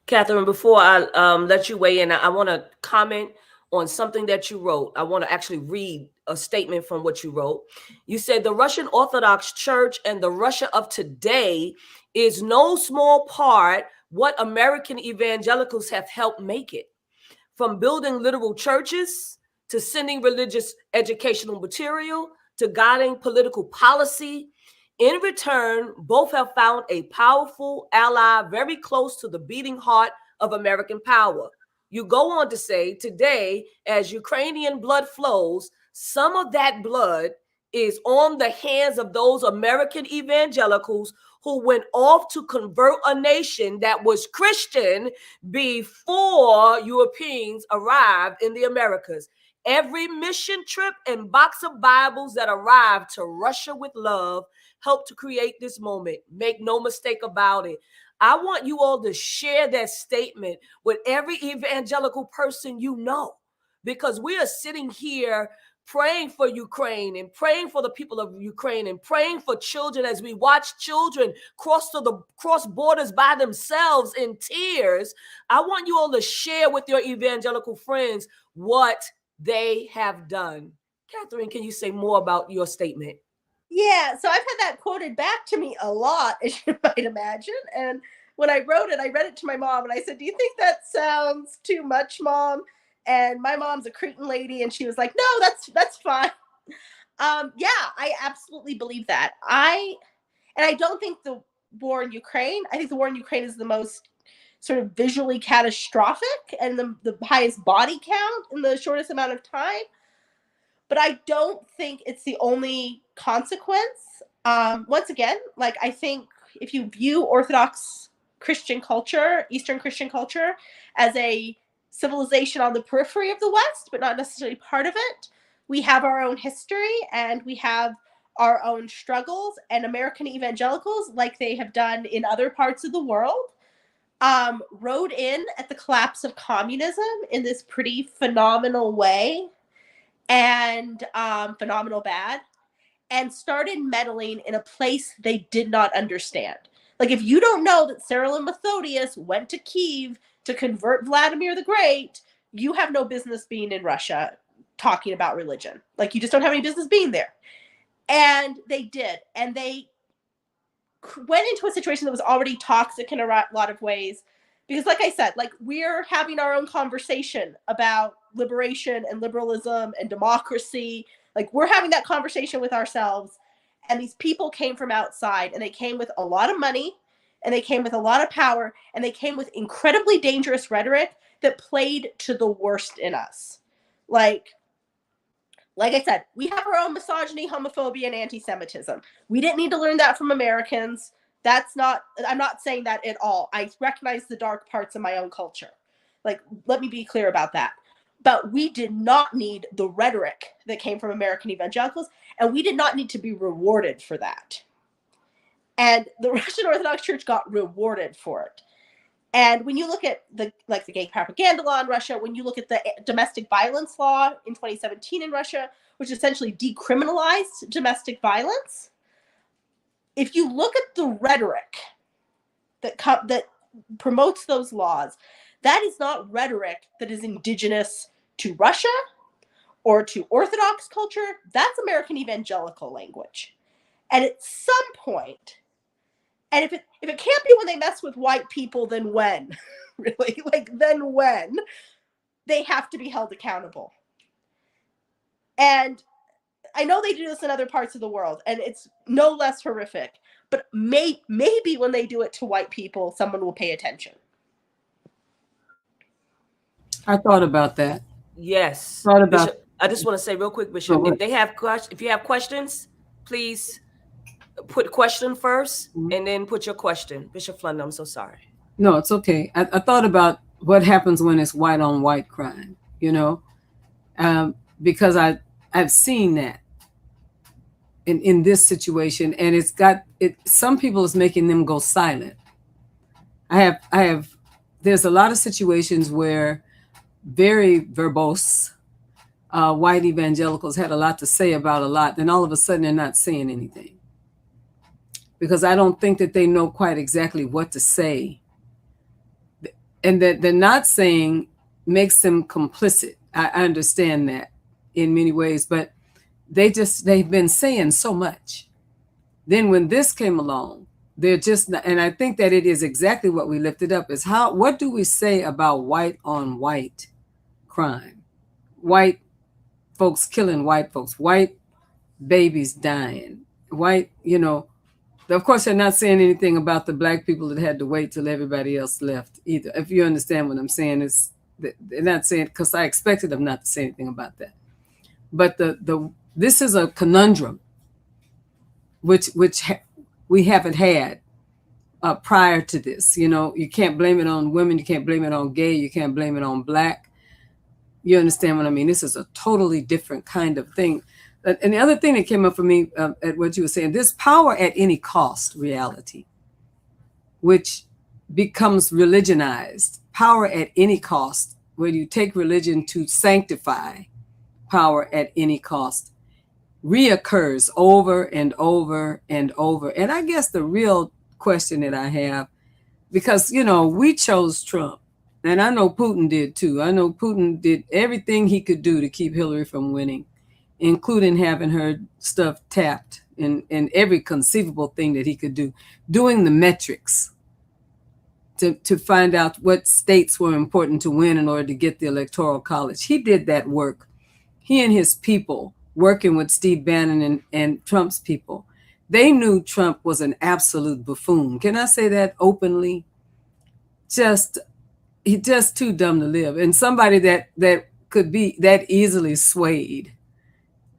Katherine, before I let you weigh in, I want to comment on something that you wrote. I want to actually read a statement from what you wrote. You said the Russian Orthodox Church and the Russia of today is no small part what American evangelicals have helped make it. From building literal churches to sending religious educational material to guiding political policy. In return, both have found a powerful ally very close to the beating heart of American power. You go on to say, today, as Ukrainian blood flows, some of that blood is on the hands of those American evangelicals who went off to convert a nation that was Christian before Europeans arrived in the Americas. Every mission trip and box of Bibles that arrived to Russia with love helped to create this moment. Make no mistake about it. I want you all to share that statement with every evangelical person you know, because we are sitting here praying for Ukraine and praying for the people of Ukraine and praying for children as we watch children cross borders by themselves in tears. I want you all to share with your evangelical friends what they have done. Katherine, can you say more about your statement? Yeah, so I've had that quoted back to me a lot, as you might imagine. And when I wrote it, I read it to my mom and I said, "Do you think that sounds too much, Mom?" And my mom's a Cretan lady and she was like, "No, that's fine." Yeah, I absolutely believe that. I don't think the war in Ukraine, I think the war in Ukraine is the most sort of visually catastrophic and the highest body count in the shortest amount of time. But I don't think it's the only consequence. Once again, like, I think if you view Orthodox Christian culture, Eastern Christian culture, as a civilization on the periphery of the West, but not necessarily part of it, we have our own history and we have our own struggles. And American evangelicals, like they have done in other parts of the world, rode in at the collapse of communism in this pretty phenomenal way. And phenomenal bad, and started meddling in a place they did not understand. Like, if you don't know that Cyril and Methodius went to Kiev to convert Vladimir the Great, you have no business being in Russia talking about religion. Like, you just don't have any business being there. And they did. And they went into a situation that was already toxic in a lot of ways. Because, like I said, like, we're having our own conversation about liberation and liberalism and democracy. Like, we're having that conversation with ourselves. And these people came from outside, and they came with a lot of money, and they came with a lot of power, and they came with incredibly dangerous rhetoric that played to the worst in us. Like I said, we have our own misogyny, homophobia, and anti-Semitism. We didn't need to learn that from Americans. I'm not saying that at all. I recognize the dark parts of my own culture. Like, let me be clear about that. But we did not need the rhetoric that came from American evangelicals, and we did not need to be rewarded for that. And the Russian Orthodox Church got rewarded for it. And when you look at the gay propaganda law in Russia, when you look at the domestic violence law in 2017 in Russia, which essentially decriminalized domestic violence, if you look at the rhetoric that promotes those laws, that is not rhetoric that is indigenous to Russia or to Orthodox culture. That's American evangelical language. And at some point, and if it can't be when they mess with white people, then when? Really? Then when? They have to be held accountable. And I know they do this in other parts of the world, and it's no less horrific. But maybe when they do it to white people, someone will pay attention. I thought about that. Yes. Thought about. Bishop, I just want to say real quick, Bishop, if you have questions, please put question first and then put your question. Bishop Flunder, I'm so sorry. No, it's okay. I thought about what happens when it's white on white crime, because I've seen that in this situation, and it's got it. Some people is making them go silent. I have. There's a lot of situations where very verbose white evangelicals had a lot to say about a lot, then all of a sudden they're not saying anything, because I don't think that they know quite exactly what to say, and that they're not saying makes them complicit. I understand that in many ways, but they've been saying so much. Then when this came along, they're just not, and I think that it is exactly what we lifted up is what do we say about white on white crime? White folks killing white folks, white babies dying, white, of course they're not saying anything about the black people that had to wait till everybody else left either. If you understand what I'm saying, they're not saying, because I expected them not to say anything about that. But this is a conundrum which we haven't had prior to this. You can't blame it on women, you can't blame it on gay, you can't blame it on black. You understand what I mean? This is a totally different kind of thing. And the other thing that came up for me at what you were saying, this power at any cost reality, which becomes religionized, power at any cost, where you take religion to sanctify power at any cost, reoccurs over and over and over. And I guess the real question that I have, because, we chose Trump, and I know Putin did too. I know Putin did everything he could do to keep Hillary from winning, including having her stuff tapped in every conceivable thing that he could do, doing the metrics to find out what states were important to win in order to get the Electoral College. He did that work. He and his people, working with Steve Bannon and Trump's people, they knew Trump was an absolute buffoon. Can I say that openly? He's just too dumb to live. And somebody that could be that easily swayed.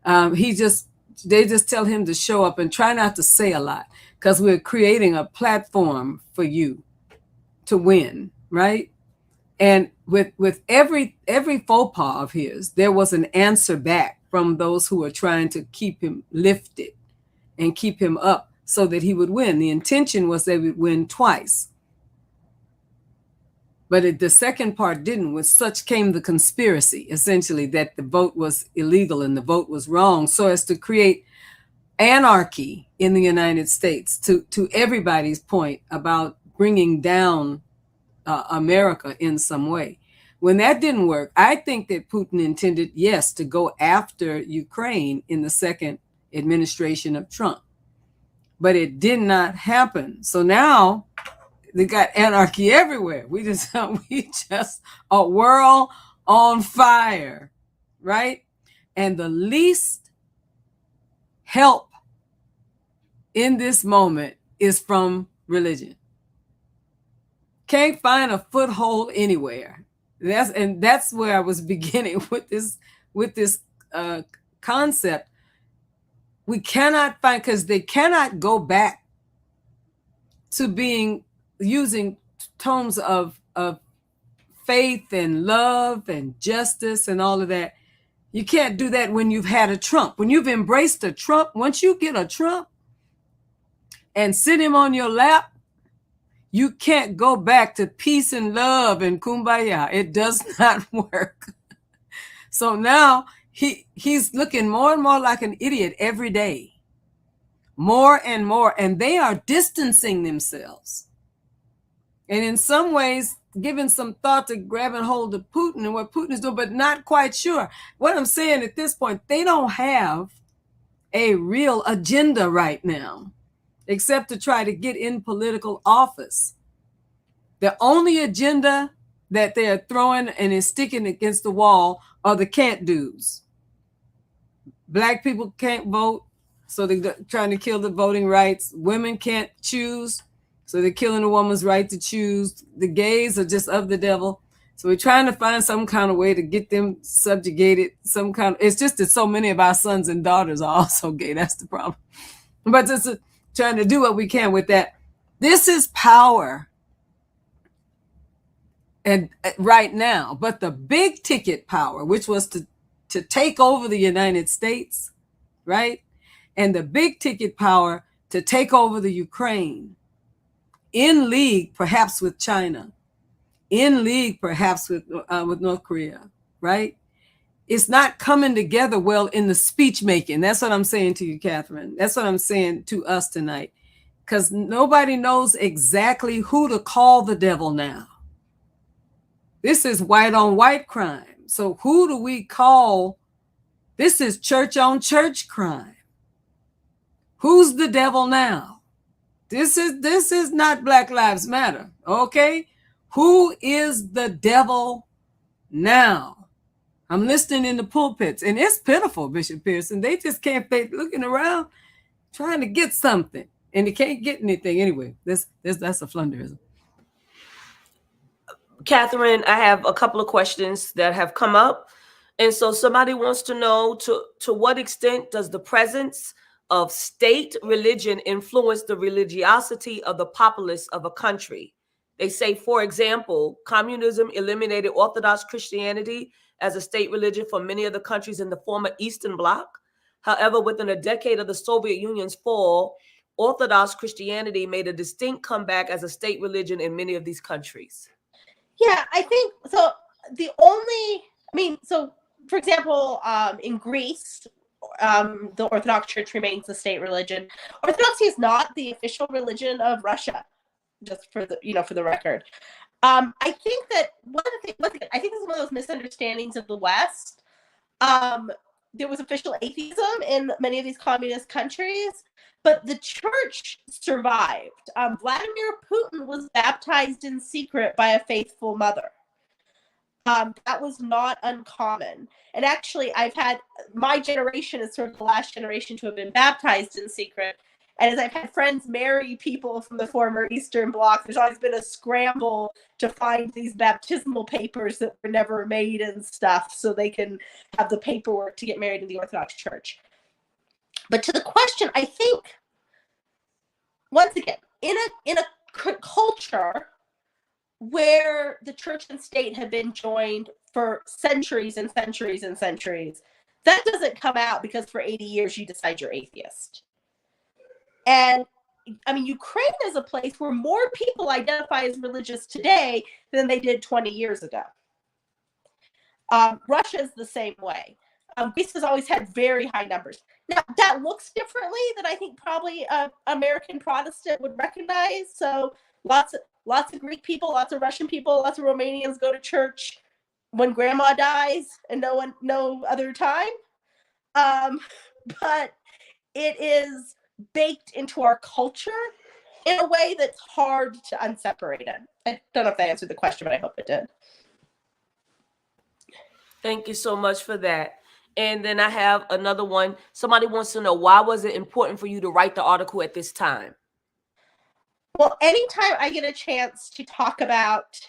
They just tell him to show up and try not to say a lot, because we're creating a platform for you to win, right? And with every faux pas of his, there was an answer back from those who were trying to keep him lifted and keep him up so that he would win. The intention was they would win twice. But the second part didn't. With such came the conspiracy, essentially, that the vote was illegal and the vote was wrong, so as to create anarchy in the United States, to everybody's point about bringing down America in some way. When that didn't work, I think that Putin intended, yes, to go after Ukraine in the second administration of Trump. But it did not happen. So now they got anarchy everywhere. We just a world on fire, right? And the least help in this moment is from religion. Can't find a foothold anywhere. That's where I was beginning with this concept. We cannot find, because they cannot go back to using tones of faith and love and justice and all of that. You can't do that when you've had a Trump. When you've embraced a Trump, once you get a Trump and sit him on your lap, You can't go back to peace and love and kumbaya. It does not work. So now he's looking more and more like an idiot every day. More and more. And they are distancing themselves. And in some ways, giving some thought to grabbing hold of Putin and what Putin is doing, but not quite sure. What I'm saying at this point, they don't have a real agenda right now, except to try to get in political office. The only agenda that they're throwing and is sticking against the wall are the can't do's. Black people can't vote, so they're trying to kill the voting rights. Women can't choose, so they're killing a woman's right to choose. The gays are just of the devil. So we're trying to find some kind of way to get them subjugated. It's just that so many of our sons and daughters are also gay. That's the problem. But just trying to do what we can with that. This is power. And right now, but the big ticket power, which was to take over the United States, right? And the big ticket power to take over the Ukraine, in league perhaps with China, in league perhaps with North Korea, right? It's not coming together well in the speech making. That's what I'm saying to you, Catherine. That's what I'm saying to us tonight, because nobody knows exactly who to call the devil now. This is white on white crime. So who do we call? This is church on church crime. Who's the devil now? This is not Black Lives Matter, okay? Who is the devil now? I'm listening in the pulpits, and it's pitiful, Bishop Pearson. They just can't fake looking around, trying to get something, and they can't get anything anyway. That's a flunderism. Katherine, I have a couple of questions that have come up. And so somebody wants to know to what extent does the presence of state religion influence the religiosity of the populace of a country? They say, for example, communism eliminated Orthodox Christianity as a state religion for many of the countries in the former Eastern Bloc. However, within a decade of the Soviet Union's fall, Orthodox Christianity made a distinct comeback as a state religion in many of these countries. Yeah, I think so. So for example, in Greece, the Orthodox Church remains the state religion. Orthodoxy is not the official religion of Russia, just for the record. I think that I think this is one of those misunderstandings of the West. There was official atheism in many of these communist countries, but the church survived. Vladimir Putin was baptized in secret by a faithful mother. That was not uncommon. And actually, my generation is sort of the last generation to have been baptized in secret. And as I've had friends marry people from the former Eastern Bloc, there's always been a scramble to find these baptismal papers that were never made and stuff, so they can have the paperwork to get married in the Orthodox Church. But to the question, I think, once again, in a culture where the church and state have been joined for centuries and centuries and centuries, that doesn't come out because for 80 years you decide you're atheist. And I mean, Ukraine is a place where more people identify as religious today than they did 20 years ago. Russia is the same way. Greece has always had very high numbers. Now, that looks differently than I think probably an American Protestant would recognize. So lots of Greek people, lots of Russian people, lots of Romanians go to church when grandma dies and no other time. But it is baked into our culture in a way that's hard to unseparate it. I don't know if that answered the question, but I hope it did. Thank you so much for that. And then I have another one. Somebody wants to know, why was it important for you to write the article at this time? Well, anytime I get a chance to talk about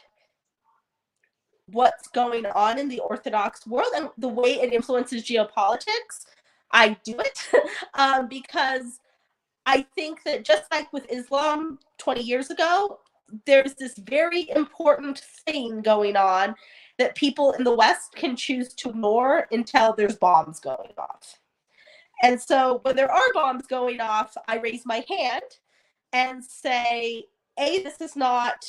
what's going on in the Orthodox world and the way it influences geopolitics, I do it because I think that just like with Islam 20 years ago, there's this very important thing going on that people in the West can choose to ignore until there's bombs going off. And so when there are bombs going off, I raise my hand and say, this is not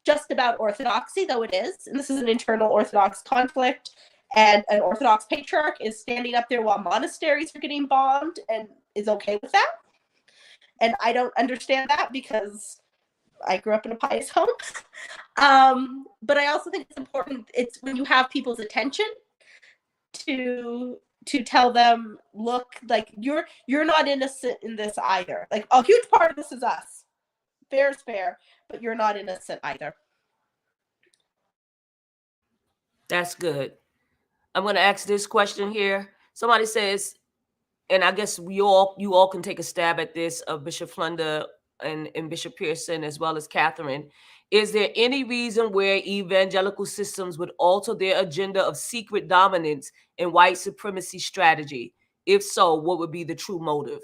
just about orthodoxy, though it is, and this is an internal Orthodox conflict, and an Orthodox patriarch is standing up there while monasteries are getting bombed and is okay with that. And I don't understand that because I grew up in a pious home. But I also think it's important, it's when you have people's attention to tell them, look, like you're not innocent in this either. Like a huge part of this is us. Fair is fair, but you're not innocent either. That's good. I'm going to ask this question here. Somebody says, and I guess you all can take a stab at this, of Bishop Flunder and Bishop Pearson, as well as Katherine. Is there any reason where evangelical systems would alter their agenda of secret dominance and white supremacy strategy? If so, what would be the true motive?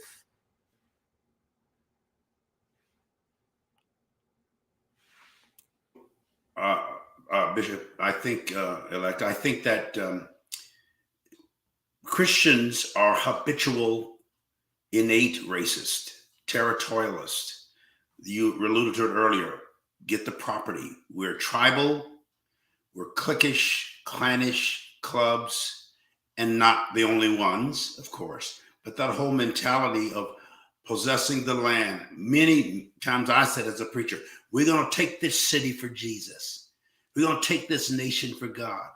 Bishop, I think, elect, I think that Christians are habitual, innate racist, territorialist. You alluded to it earlier. Get the property. We're tribal, we're cliquish, clannish clubs, and not the only ones, of course. But that whole mentality of possessing the land. Many times I said as a preacher, we're going to take this city for Jesus. We're going to take this nation for God.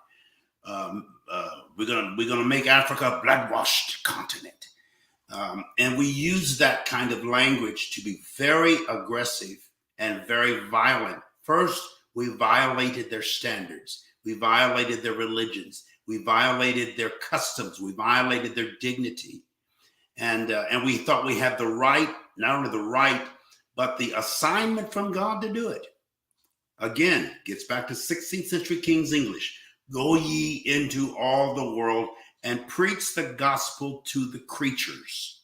We're going to make Africa a blood-washed continent. And we use that kind of language to be very aggressive and very violent. First, we violated their standards. We violated their religions. We violated their customs. We violated their dignity. And we thought we had the right, not only the right, but the assignment from God to do it. Again, gets back to 16th century King's English. Go ye into all the world and preach the gospel to the creatures.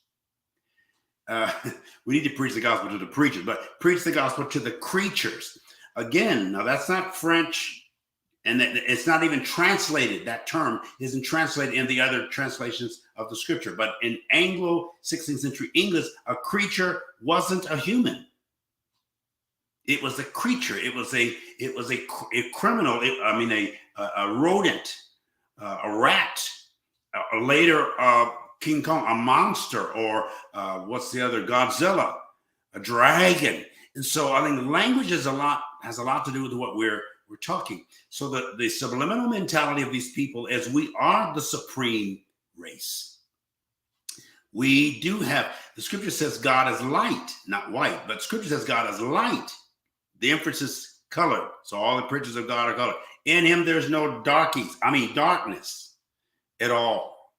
We need to preach the gospel to the preachers, but preach the gospel to the creatures. Again, now that's not French, and it's not even translated. That term isn't translated in the other translations of the scripture. But in Anglo 16th century English, a creature wasn't a human. It was a creature. It was a criminal. A rodent, a rat, later King Kong, a monster, or what's the other? Godzilla, a dragon. And so I think language has a lot to do with what we're talking. So the subliminal mentality of these people is we are the supreme race. We do have, the scripture says God is light, not white, but scripture says God is light. The inference is colored. So all the pictures of God are colored. In him, there's no darkness at all.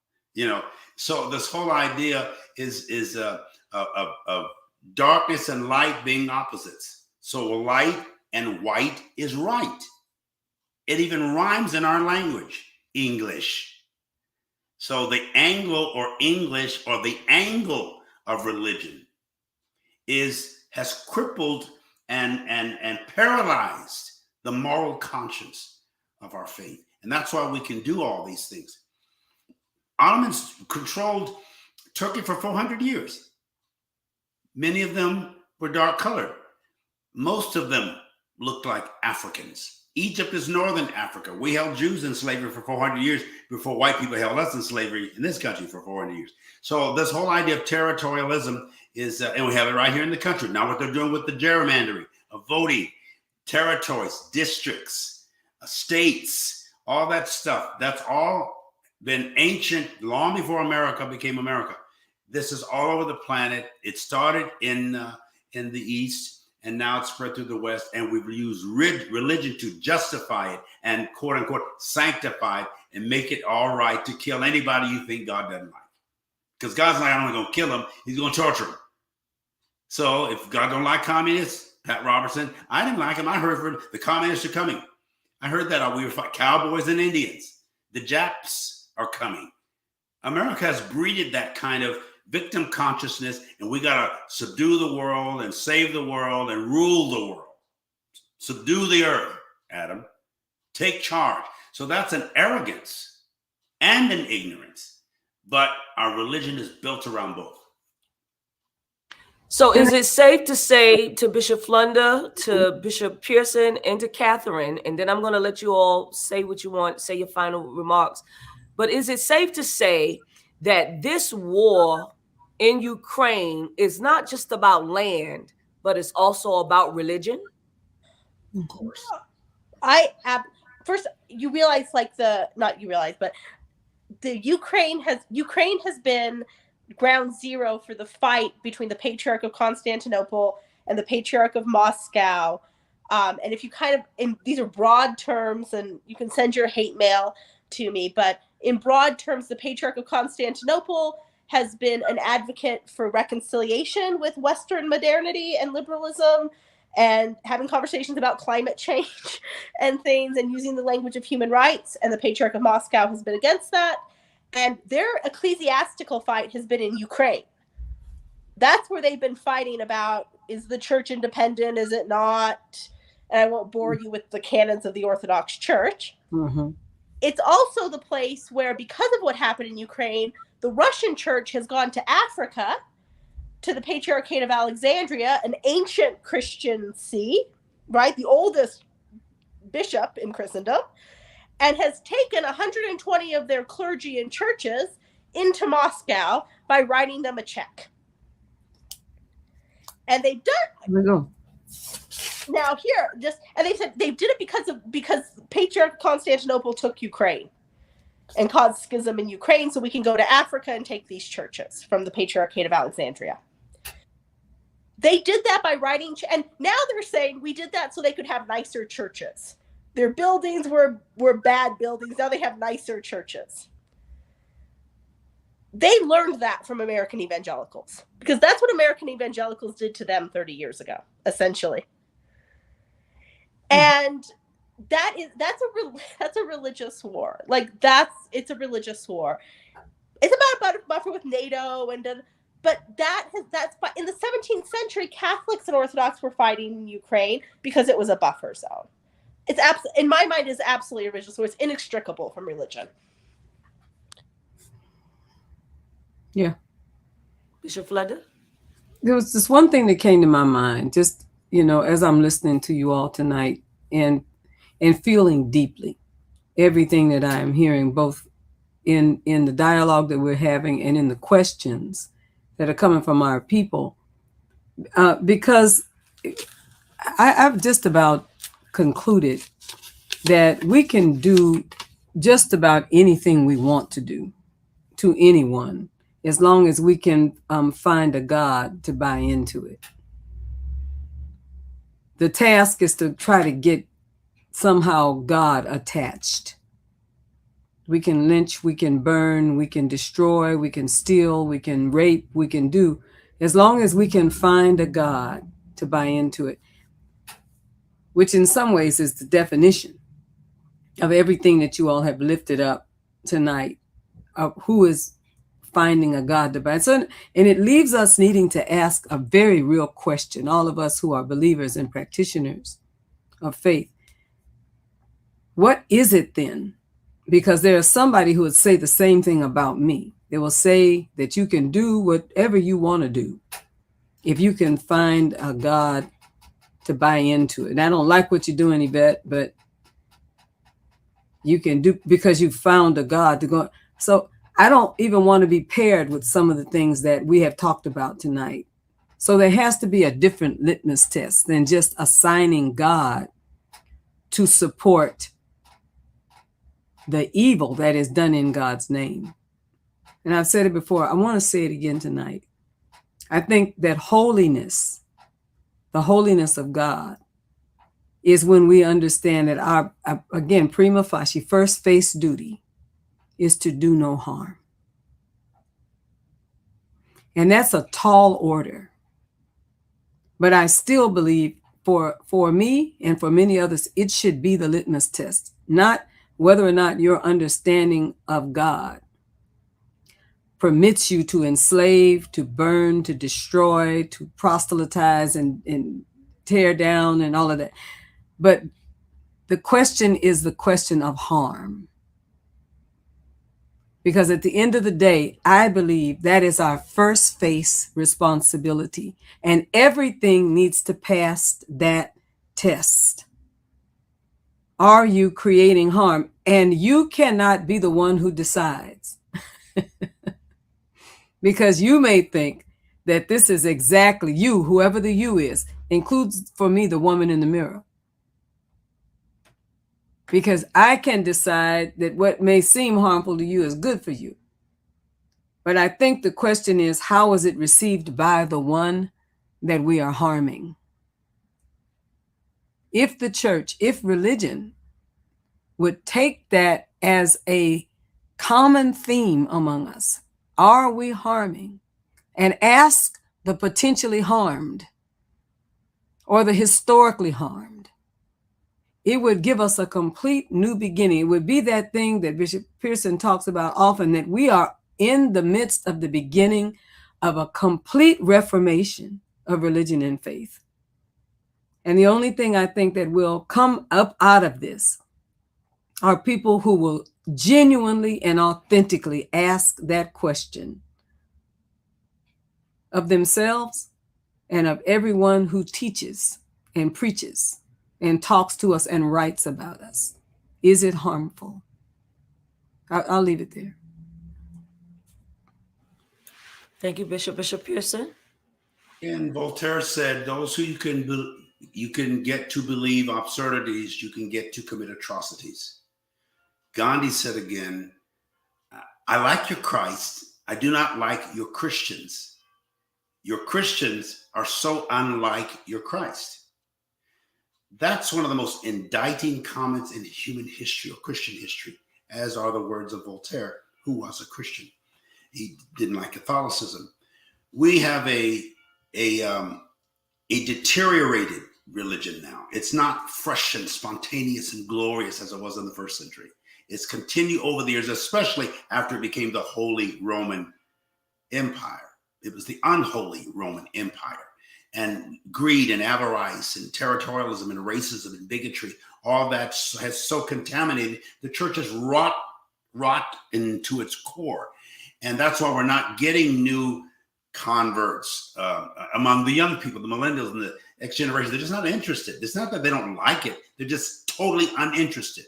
So this whole idea is of darkness and light being opposites. So light and white is right. It even rhymes in our language, English. So the Anglo or English or the angle of religion has crippled and paralyzed the moral conscience of our faith. And that's why we can do all these things. Ottomans controlled Turkey for 400 years. Many of them were dark colored. Most of them looked like Africans. Egypt is northern Africa. We held Jews in slavery for 400 years before white people held us in slavery in this country for 400 years. So this whole idea of territorialism is, and we have it right here in the country. Now what they're doing with the gerrymandering of voting, territories, districts, states, all that stuff, that's all been ancient long before America became America. This is all over the planet. It started in the East, and now it's spread through the West, and we've used religion to justify it and quote unquote sanctify it and make it all right to kill anybody you think God doesn't like. Because God's not only going to kill them, he's going to torture them. So if God don't like communists, Pat Robertson, I didn't like him. I heard the communists are coming. I heard that we were fighting cowboys and Indians. The Japs are coming. America has breeded that kind of victim consciousness, and we got to subdue the world and save the world and rule the world. Subdue the earth, Adam. Take charge. So that's an arrogance and an ignorance. But our religion is built around both. So is it safe to say to Bishop Flunder, to Bishop Pearson, and to Katherine, and then I'm going to let you all say what you want, say your final remarks, but is it safe to say that this war in Ukraine is not just about land, but it's also about religion? Of course. First, you realize, like, not you realize, but the Ukraine has been ground zero for the fight between the Patriarch of Constantinople and the Patriarch of Moscow. And if you these are broad terms, and you can send your hate mail to me, but in broad terms, the Patriarch of Constantinople has been an advocate for reconciliation with Western modernity and liberalism, and having conversations about climate change and things, and using the language of human rights. And the Patriarch of Moscow has been against that. And their ecclesiastical fight has been in Ukraine. That's where they've been fighting about, is the church independent, is it not? And I won't bore you with the canons of the Orthodox Church. Mm-hmm. It's also the place where, because of what happened in Ukraine, the Russian church has gone to Africa, to the Patriarchate of Alexandria, an ancient Christian see, right? The oldest bishop in Christendom, and has taken 120 of their clergy and churches into Moscow by writing them a check. And they've done. There we go. Now here, and they said they did it because Patriarch Constantinople took Ukraine and caused schism in Ukraine, so we can go to Africa and take these churches from the Patriarchate of Alexandria. They did that by writing, and now they're saying we did that so they could have nicer churches. Their buildings were bad buildings. Now they have nicer churches. They learned that from American evangelicals, because that's what American evangelicals did to them 30 years ago, essentially. And that's a religious war. Like, it's a religious war. It's about a buffer with NATO, but that's in the 17th century, Catholics and Orthodox were fighting in Ukraine because it was a buffer zone. It's in my mind, is absolutely a religious war. It's inextricable from religion. Yeah. Bishop Flunder? There was this one thing that came to my mind, just, as I'm listening to you all tonight, and feeling deeply everything that I am hearing, both in the dialogue that we're having and in the questions that are coming from our people, because I've just about concluded that we can do just about anything we want to do to anyone, as long as we can find a God to buy into it. The task is to try to get somehow God attached. We can lynch, we can burn, we can destroy, we can steal, we can rape, we can do, as long as we can find a God to buy into it, which in some ways is the definition of everything that you all have lifted up tonight, of who is finding a God to buy. So, and it leaves us needing to ask a very real question, all of us who are believers and practitioners of faith. What is it then? Because there is somebody who would say the same thing about me. They will say that you can do whatever you want to do if you can find a God to buy into it. And I don't like what you're doing, Yvette, but you can do, because you found a God to go. So I don't even want to be paired with some of the things that we have talked about tonight. So there has to be a different litmus test than just assigning God to support the evil that is done in God's name. And I've said it before, I want to say it again tonight. I think that holiness, the holiness of God, is when we understand that our, again, prima facie, first face duty is to do no harm. And that's a tall order. But I still believe for me and for many others, it should be the litmus test, not whether or not your understanding of God permits you to enslave, to burn, to destroy, to proselytize and tear down and all of that. But the question is the question of harm. Because at the end of the day, I believe that is our first face responsibility. And everything needs to pass that test. Are you creating harm? And you cannot be the one who decides. Because you may think that this is exactly you, whoever the you is, includes for me the woman in the mirror. Because I can decide that what may seem harmful to you is good for you. But I think the question is, how is it received by the one that we are harming? If the church, if religion would take that as a common theme among us, are we harming? And ask the potentially harmed or the historically harmed, it would give us a complete new beginning. It would be that thing that Bishop Pearson talks about often, that we are in the midst of the beginning of a complete reformation of religion and faith. And the only thing I think that will come up out of this are people who will genuinely and authentically ask that question of themselves and of everyone who teaches and preaches and talks to us and writes about us. Is it harmful? I'll leave it there. Thank you, Bishop. Bishop Pearson. And Voltaire said, those who you can get to believe absurdities, you can get to commit atrocities. Gandhi said again, I like your Christ. I do not like your Christians. Your Christians are so unlike your Christ. That's one of the most indicting comments in human history or Christian history, as are the words of Voltaire, who was a Christian. He didn't like Catholicism. We have a deteriorated religion now. It's not fresh and spontaneous and glorious as it was in the first century. It's continued over the years, especially after it became the Holy Roman Empire. It was the unholy Roman Empire. And greed and avarice and territorialism and racism and bigotry, all that has so contaminated. The church has rot into its core. And that's why we're not getting new converts among the young people, the millennials and the X generation. They're just not interested. It's not that they don't like it. They're just totally uninterested.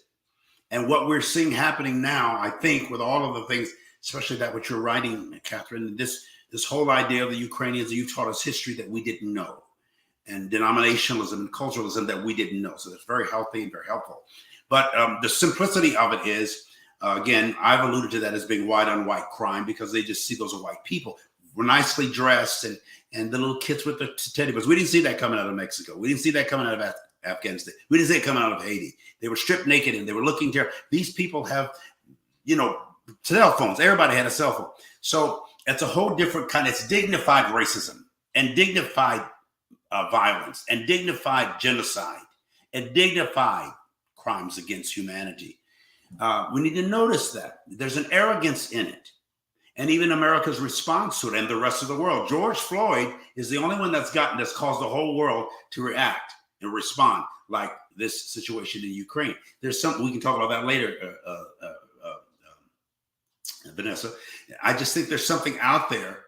And what we're seeing happening now, I think, with all of the things, especially that what you're writing, Katherine, this whole idea of the Ukrainians, you taught us history that we didn't know, and denominationalism and culturalism that we didn't know. So that's very healthy and very helpful. But the simplicity of it is, again, I've alluded to that as being white on white crime, because they just see those are white people. We're nicely dressed and the little kids with the teddy bears. We didn't see that coming out of Mexico. We didn't see that coming out of Afghanistan. We didn't see it coming out of Haiti. They were stripped naked and they were looking terrible. These people have, cell phones. Everybody had a cell phone. So it's a whole different kind. It's dignified racism and dignified violence and dignified genocide and dignified crimes against humanity. We need to notice that there's an arrogance in it. And even America's response to it and the rest of the world. George Floyd is the only one that's caused the whole world to react and respond like this situation in Ukraine. There's something we can talk about that later, Vanessa. I just think there's something out there,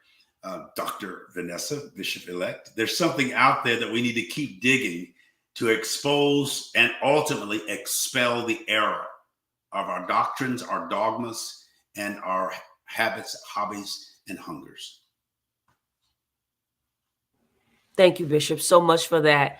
Dr. Vanessa, Bishop-elect. There's something out there that we need to keep digging to expose and ultimately expel the error of our doctrines, our dogmas, and our habits, hobbies, and hungers. Thank you, Bishop, so much for that.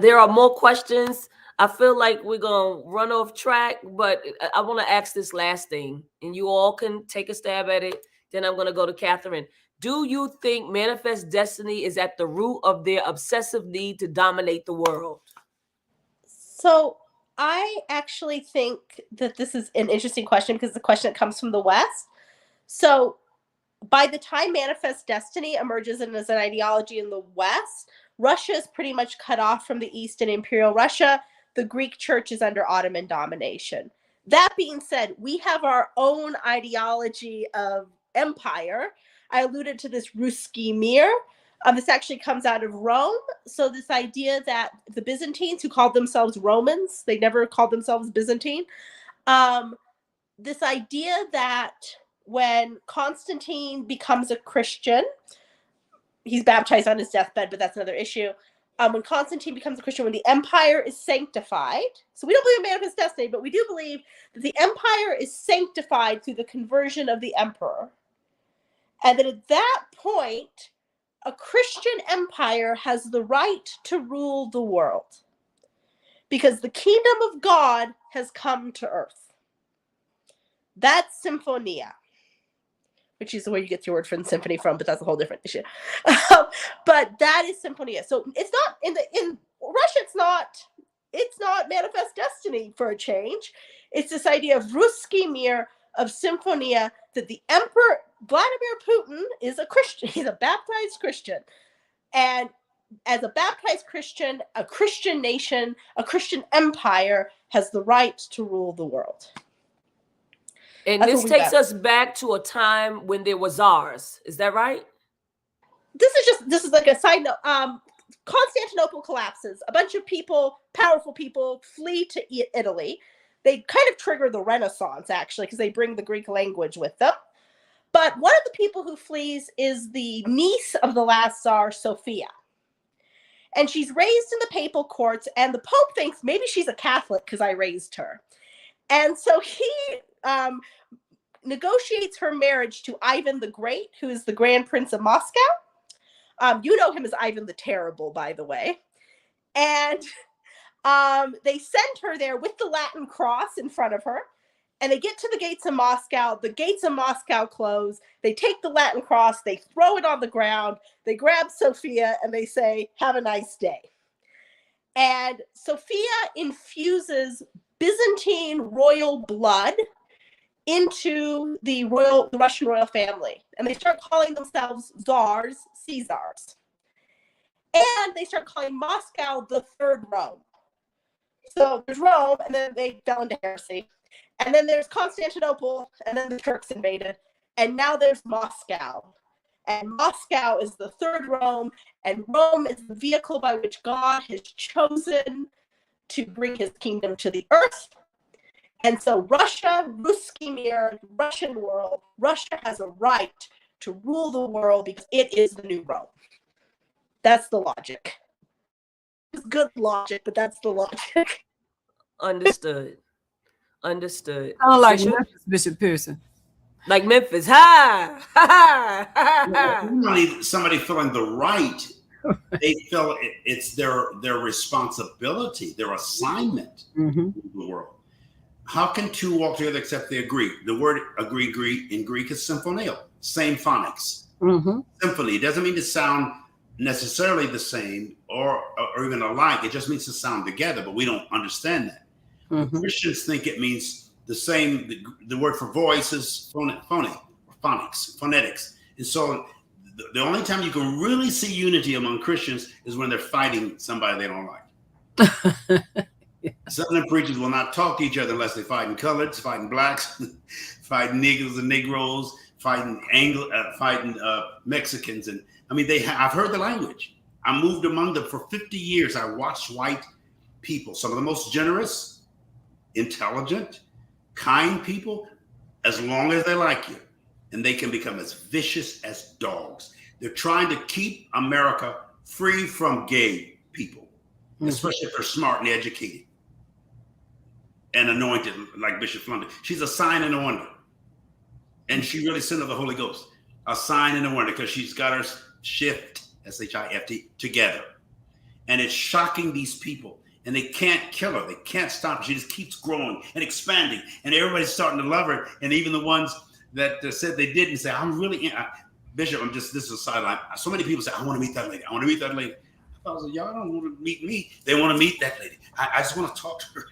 There are more questions. I feel like we're going to run off track, but I want to ask this last thing, and you all can take a stab at it. Then I'm going to go to Katherine. Do you think manifest destiny is at the root of their obsessive need to dominate the world? So I actually think that this is an interesting question, because the question that comes from the West. So by the time manifest destiny emerges as an ideology in the West, Russia is pretty much cut off from the East in Imperial Russia. The Greek church is under Ottoman domination. That being said, we have our own ideology of empire. I alluded to this Ruski Mir. This actually comes out of Rome. So this idea that the Byzantines, who called themselves Romans, they never called themselves Byzantine, this idea that when Constantine becomes a Christian, he's baptized on his deathbed, but that's another issue. When Constantine becomes a Christian, when the empire is sanctified, so we don't believe in manifest destiny, but we do believe that the empire is sanctified through the conversion of the emperor. And that at that point, a Christian empire has the right to rule the world because the kingdom of God has come to earth. That's Symphonia, which is where you get your word from symphony from, but that's a whole different issue. But that is Symphonia. So it's not in Russia. It's not manifest destiny for a change. It's this idea of Ruski Mir, of Symphonia, that the emperor Vladimir Putin is a Christian. He's a baptized Christian, and as a baptized Christian, a Christian nation, a Christian empire has the right to rule the world. And this takes us back to a time when there were czars. Is that right? This is like a side note. Constantinople collapses. A bunch of people, powerful people, flee to Italy. They kind of trigger the Renaissance, actually, because they bring the Greek language with them. But one of the people who flees is the niece of the last Tsar, Sophia. And she's raised in the papal courts, and the Pope thinks maybe she's a Catholic because I raised her. And so he negotiates her marriage to Ivan the Great, who is the Grand Prince of Moscow. You know him as Ivan the Terrible, by the way. And they send her there with the Latin cross in front of her. And they get to the gates of Moscow. The gates of Moscow close. They take the Latin cross. They throw it on the ground. They grab Sophia and they say, "Have a nice day." And Sophia infuses Byzantine royal blood into the Russian royal family. And they start calling themselves czars, Caesars. And they start calling Moscow the Third Rome. So there's Rome, and then they fell into heresy. And then there's Constantinople, and then the Turks invaded. And now there's Moscow. And Moscow is the Third Rome, and Rome is the vehicle by which God has chosen to bring his kingdom to the earth. And so Russia, Ruski Mir, Russian world, Russia has a right to rule the world because it is the new Rome. That's the logic. It's good logic, but that's the logic. Understood. Understood. Sound like Memphis, Bishop Pearson. Like Memphis. Ha! Ha! Ha! Ha! Normally, somebody feeling the right, they feel it's their responsibility, their assignment in the world. How can two walk together except they agree? The word agree in Greek is symphonio, same phonics. Symphony doesn't mean to sound necessarily the same or even alike. It just means to sound together, but we don't understand that. Christians think it means the same. The word for voice is phonetics. And so the only time you can really see unity among Christians is when they're fighting somebody they don't like. Southern preachers will not talk to each other unless they're fighting coloreds, fighting blacks, fighting niggers and Negroes, fighting Mexicans. And I mean, I've heard the language. I moved among them for 50 years. I watched white people, some of the most generous, intelligent, kind people, as long as they like you. And they can become as vicious as dogs. They're trying to keep America free from gay people, especially if they're smart and educated and anointed like Bishop Flunder. She's a sign and a wonder. And she really sent of the Holy Ghost. A sign and a wonder because she's got her shift, S-H-I-F-T, together. And it's shocking these people. And they can't kill her. They can't stop her. She just keeps growing and expanding. And everybody's starting to love her. And even the ones that said they didn't say, I'm really, Bishop, this is a sideline. So many people say, I want to meet that lady. I want to meet that lady. I was like, y'all don't want to meet me. They want to meet that lady. I just want to talk to her.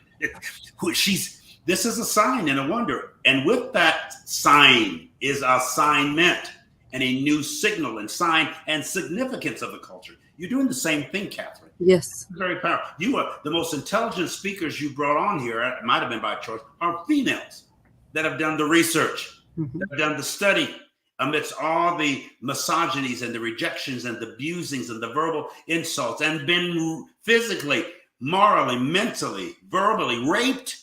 This is a sign and a wonder. And with that sign is assignment and a new signal and sign and significance of the culture. You're doing the same thing, Katherine. Yes. Very powerful. You are the most intelligent speakers you brought on here, it might have been by choice, are females that have done the research, that have done the study amidst all the misogynies and the rejections and the abusings and the verbal insults and been physically, morally, mentally, verbally raped.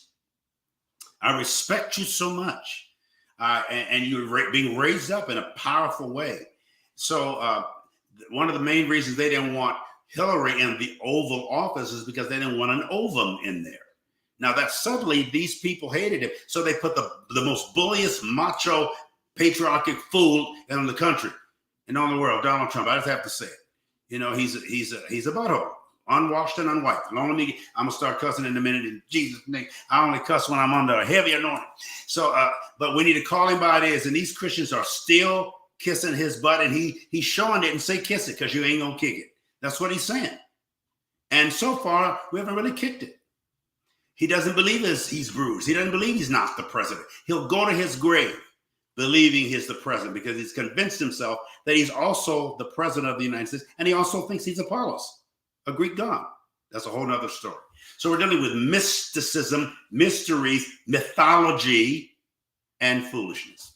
I respect you so much. And you're being raised up in a powerful way. So one of the main reasons they didn't want Hillary in the Oval Office is because they didn't want an ovum in there. Now that suddenly these people hated him. So they put the most bulliest, macho, patriotic fool in the country and on the world, Donald Trump. I just have to say it. You know, he's a butthole, unwashed and unwiped. I'm gonna start cussing in a minute in Jesus' name. I only cuss when I'm under a heavy anointing. So, but we need to call him by it is. And these Christians are still kissing his butt, and he's showing it and say kiss it because you ain't gonna kick it. That's what he's saying. And so far, we haven't really kicked it. He doesn't believe he's bruised. He doesn't believe he's not the president. He'll go to his grave believing he's the president because he's convinced himself that he's also the president of the United States. And he also thinks he's Apollos, a Greek god. That's a whole nother story. So we're dealing with mysticism, mysteries, mythology, and foolishness.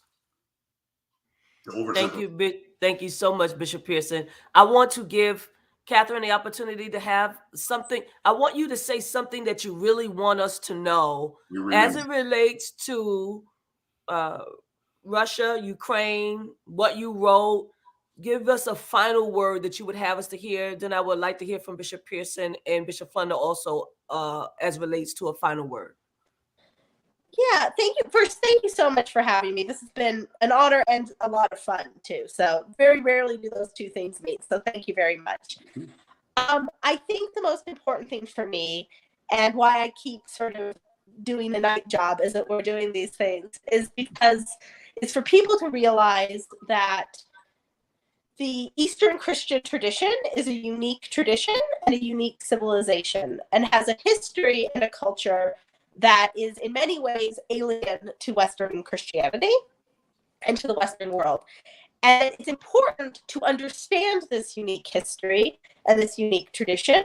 Thank you so much, Bishop Pearson. I want to give Katherine the opportunity to have something. I want you to say something that you really want us to know as it relates to Russia, Ukraine, what you wrote. Give us a final word that you would have us to hear. Then I would like to hear from Bishop Pearson and Bishop Flunder also as relates to a final word. Yeah, thank you. First, thank you so much for having me. This has been an honor and a lot of fun too. So very rarely do those two things meet. So thank you very much. I think the most important thing for me and why I keep sort of doing the night job is that we're doing these things is because it's for people to realize that the Eastern Christian tradition is a unique tradition and a unique civilization and has a history and a culture that is in many ways alien to Western Christianity and to the Western world. And it's important to understand this unique history and this unique tradition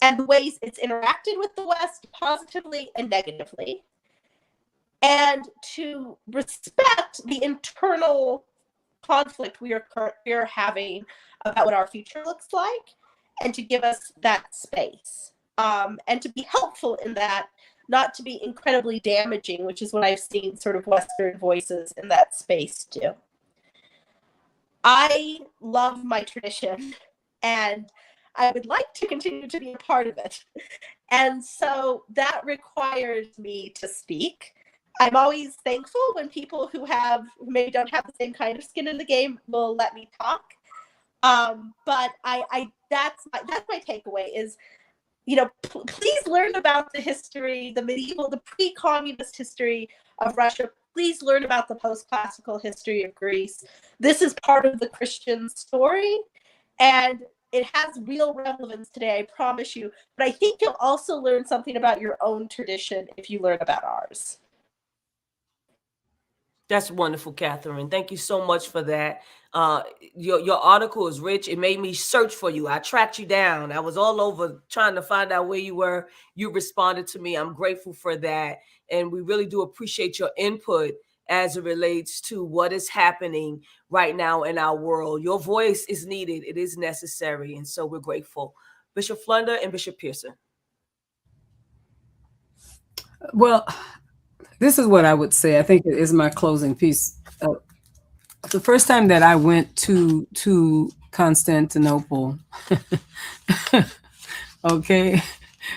and the ways it's interacted with the West positively and negatively, and to respect the internal conflict we are having about what our future looks like, and to give us that space, and to be helpful in that, not to be incredibly damaging, which is what I've seen sort of Western voices in that space do. I love my tradition, and I would like to continue to be a part of it. And so that requires me to speak. I'm always thankful when people who maybe don't have the same kind of skin in the game will let me talk. But that's my takeaway is, you know, please learn about the history, the pre-communist history of Russia. Please learn about the post-classical history of Greece. This is part of the Christian story, and it has real relevance today, I promise you. But I think you'll also learn something about your own tradition if you learn about ours. That's wonderful, Katherine. Thank you so much for that. Your article is rich. It made me search for you. I tracked you down. I was all over trying to find out where you were. You responded to me. I'm grateful for that. And we really do appreciate your input as it relates to what is happening right now in our world. Your voice is needed. It is necessary. And so we're grateful. Bishop Flunder and Bishop Pearson. Well, this is what I would say. I think it is my closing piece. The first time that I went to Constantinople, okay,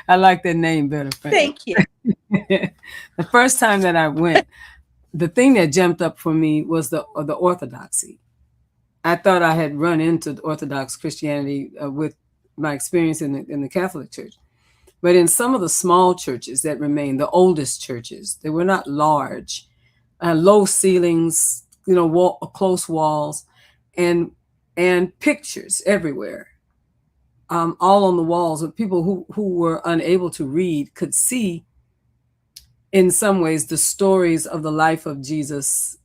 I like that name better. Thank you. The first time that I went, the thing that jumped up for me was the orthodoxy. I thought I had run into Orthodox Christianity with my experience in the Catholic Church. But in some of the small churches that remain, the oldest churches, they were not large, low ceilings, close walls, and pictures everywhere, all on the walls of people who were unable to read could see, in some ways, the stories of the life of Jesus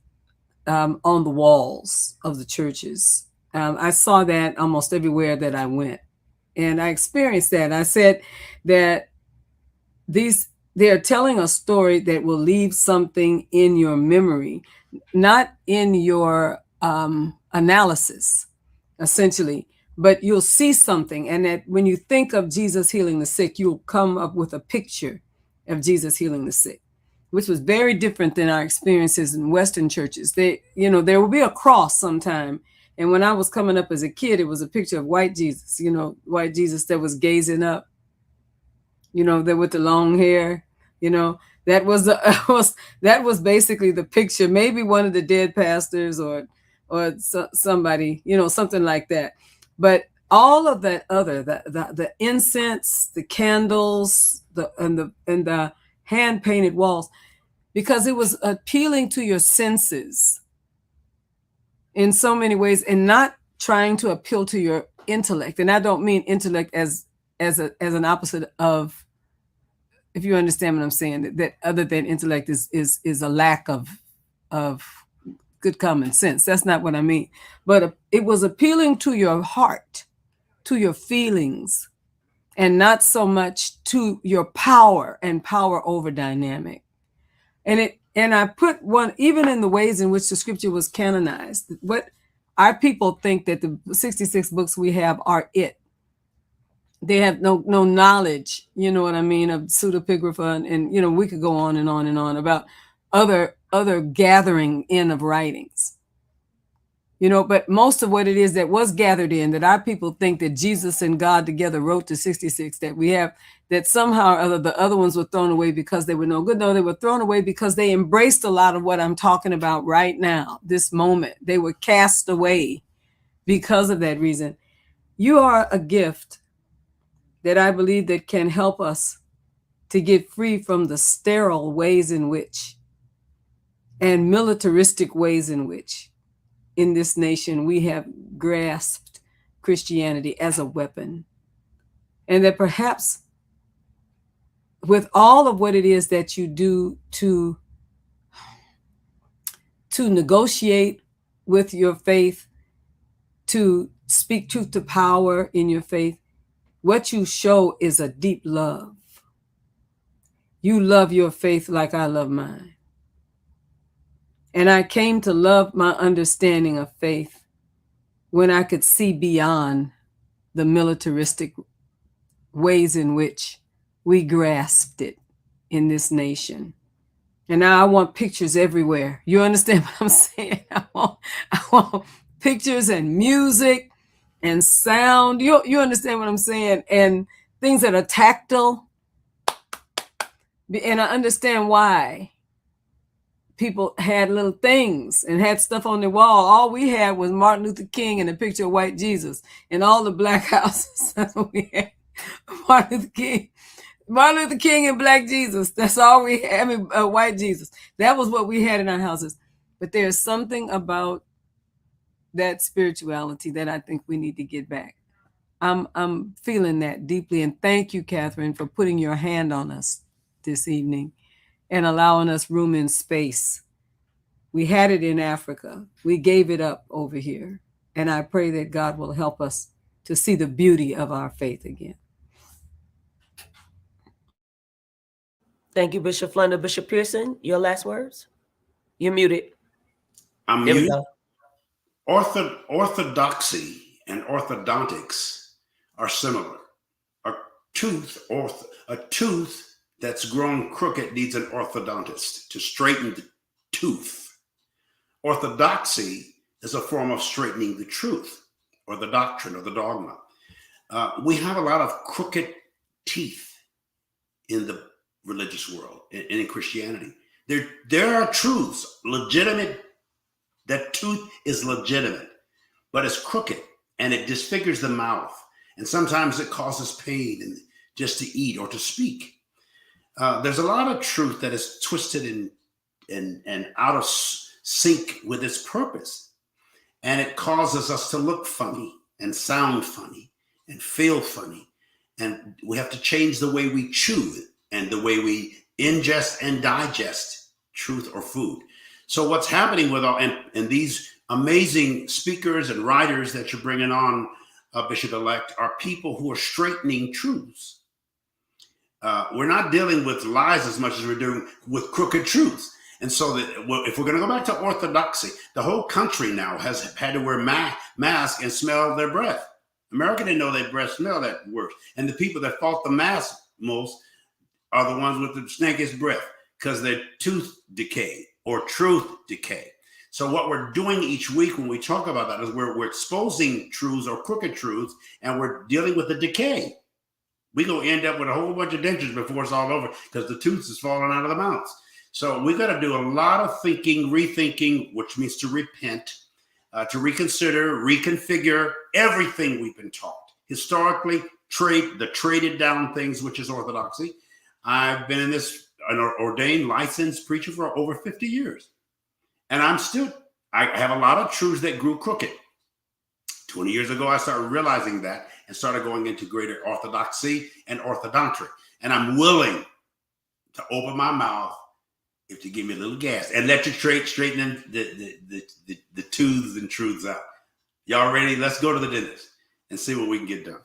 on the walls of the churches. I saw that almost everywhere that I went. And I experienced that. I said that they're telling a story that will leave something in your memory, not in your analysis, essentially, but you'll see something. And that when you think of Jesus healing the sick, you'll come up with a picture of Jesus healing the sick. which was very different than our experiences in Western churches. They, you know, there would be a cross sometime. And when I was coming up as a kid, it was a picture of white Jesus, you know, white Jesus that was gazing up, you know, that with the long hair, you know, that was that was basically the picture. Maybe one of the dead pastors or somebody, you know, something like that. But all of that other, the incense, the candles, and the hand painted walls, because it was appealing to your senses in so many ways, and not trying to appeal to your intellect. And I don't mean intellect as an opposite of, if you understand what I'm saying, that other than intellect is a lack of good common sense. That's not what I mean. But it was appealing to your heart, to your feelings, and not so much to your power and power over dynamic. And I put one, even in the ways in which the scripture was canonized, what our people think that the 66 books we have are it. They have no knowledge, you know what I mean, of pseudepigrapha, and you know, we could go on and on and on about other gathering in of writings. You know, but most of what it is that was gathered in, that our people think that Jesus and God together wrote the 66 that we have, that somehow or other the other ones were thrown away because they were no good. No, they were thrown away because they embraced a lot of what I'm talking about right now, this moment. They were cast away because of that reason. You are a gift that I believe that can help us to get free from the sterile ways in which, and militaristic ways in which, in this nation, we have grasped Christianity as a weapon. And that perhaps with all of what it is that you do to negotiate with your faith, to speak truth to power in your faith, what you show is a deep love. You love your faith like I love mine. And I came to love my understanding of faith when I could see beyond the militaristic ways in which we grasped it in this nation. And now I want pictures everywhere. You understand what I'm saying? I want pictures and music and sound. You understand what I'm saying? And things that are tactile. And I understand why people had little things and had stuff on the wall. All we had was Martin Luther King and a picture of white Jesus in all the black houses. That's what we had. Martin Luther King and black Jesus. That's all we had. I mean, white Jesus. That was what we had in our houses. But there's something about that spirituality that I think we need to get back. I'm feeling that deeply. And thank you, Katherine, for putting your hand on us this evening and allowing us room and space. We had it in Africa. We gave it up over here. And I pray that God will help us to see the beauty of our faith again. Thank you, Bishop Flunder. Bishop Pearson, your last words? You're muted. I'm There muted. we go. Orthodoxy and orthodontics are similar. A tooth that's grown crooked needs an orthodontist to straighten the tooth. Orthodoxy is a form of straightening the truth or the doctrine or the dogma. We have a lot of crooked teeth in the religious world and in Christianity. There are truths, legitimate. That tooth is legitimate, but it's crooked and it disfigures the mouth. And sometimes it causes pain and just to eat or to speak. There's a lot of truth that is twisted and out of sync with its purpose. And it causes us to look funny and sound funny and feel funny. And we have to change the way we chew and the way we ingest and digest truth or food. So what's happening with and these amazing speakers and writers that you're bringing on, Bishop-elect, are people who are straightening truths. We're not dealing with lies as much as we're doing with crooked truths. And so if we're going to go back to orthodoxy, the whole country now has had to wear masks and smell their breath. America didn't know their breath smelled that worse. And the people that fought the mask most are the ones with the snakiest breath. because they're tooth decay or truth decay. So what we're doing each week when we talk about that is we're exposing truths or crooked truths, and we're dealing with the decay. We're going to end up with a whole bunch of dentures before it's all over because the tooth is falling out of the mouths. So we got to do a lot of thinking, rethinking, which means to repent, to reconsider, reconfigure everything we've been taught. Historically, the traded down things, which is orthodoxy. I've been in this, an ordained, licensed preacher for over 50 years. And I have a lot of truths that grew crooked. 20 years ago, I started realizing that and started going into greater orthodoxy and orthodontry. And I'm willing to open my mouth if you give me a little gas and let you straighten the tooths and truths out. Y'all ready? Let's go to the dentist and see what we can get done.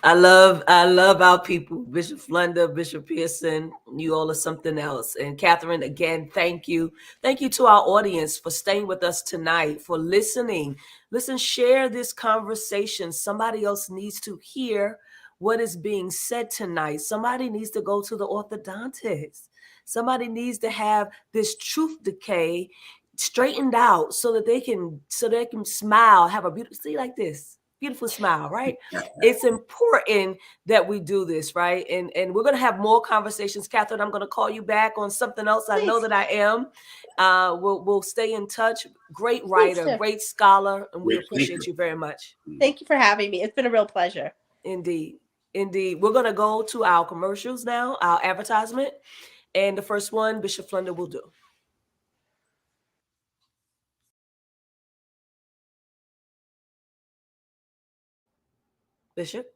I love our people, Bishop Flunder, Bishop Pearson. You all are something else. And Katherine, again, thank you. Thank you to our audience for staying with us tonight, for listening. Listen, share this conversation. Somebody else needs to hear what is being said tonight. Somebody needs to go to the orthodontist. Somebody needs to have this truth decay straightened out so that they can smile, have a beautiful smile, right? It's important that we do this, right? And we're going to have more conversations. Katherine, I'm going to call you back on something else. Please. I know that I am. We'll stay in touch. Great writer, great scholar, and we appreciate you very much. Thank you for having me. It's been a real pleasure. Indeed. We're going to go to our commercials now, our advertisement. And the first one, Bishop Flunder will do. Bishop.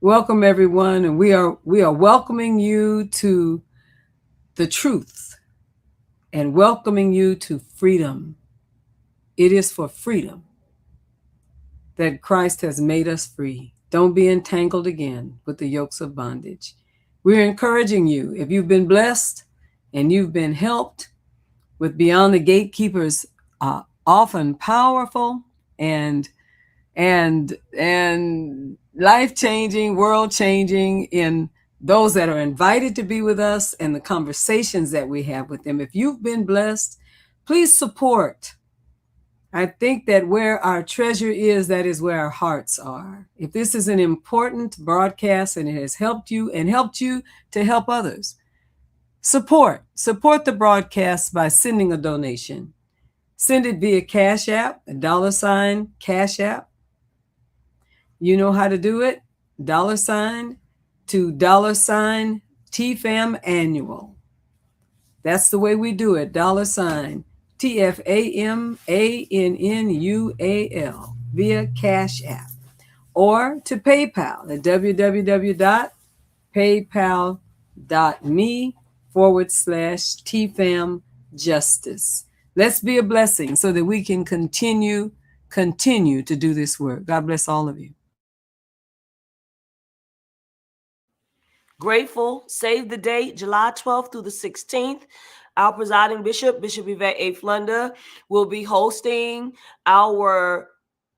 Welcome, everyone, and we are welcoming you to the truth and welcoming you to freedom. It is for freedom that Christ has made us free. Don't be entangled again with the yokes of bondage. We're encouraging you, if you've been blessed and you've been helped with Beyond the Gatekeepers, often powerful and life-changing, world-changing in those that are invited to be with us and the conversations that we have with them. If you've been blessed, please support. I think that where our treasure is, that is where our hearts are. If this is an important broadcast and it has helped you to help others, support the broadcast by sending a donation. Send it via Cash App, $ Cash App. You know how to do it. $ to $ TFAM annual. That's the way we do it. $ TFAMANNUAL via Cash App, or to PayPal at www.paypal.me/TFAM Justice. Let's be a blessing so that we can continue to do this work. God bless all of you. Grateful. Save the date, July 12th through the 16th. Our presiding bishop, Bishop Yvette A. Flunder, will be hosting our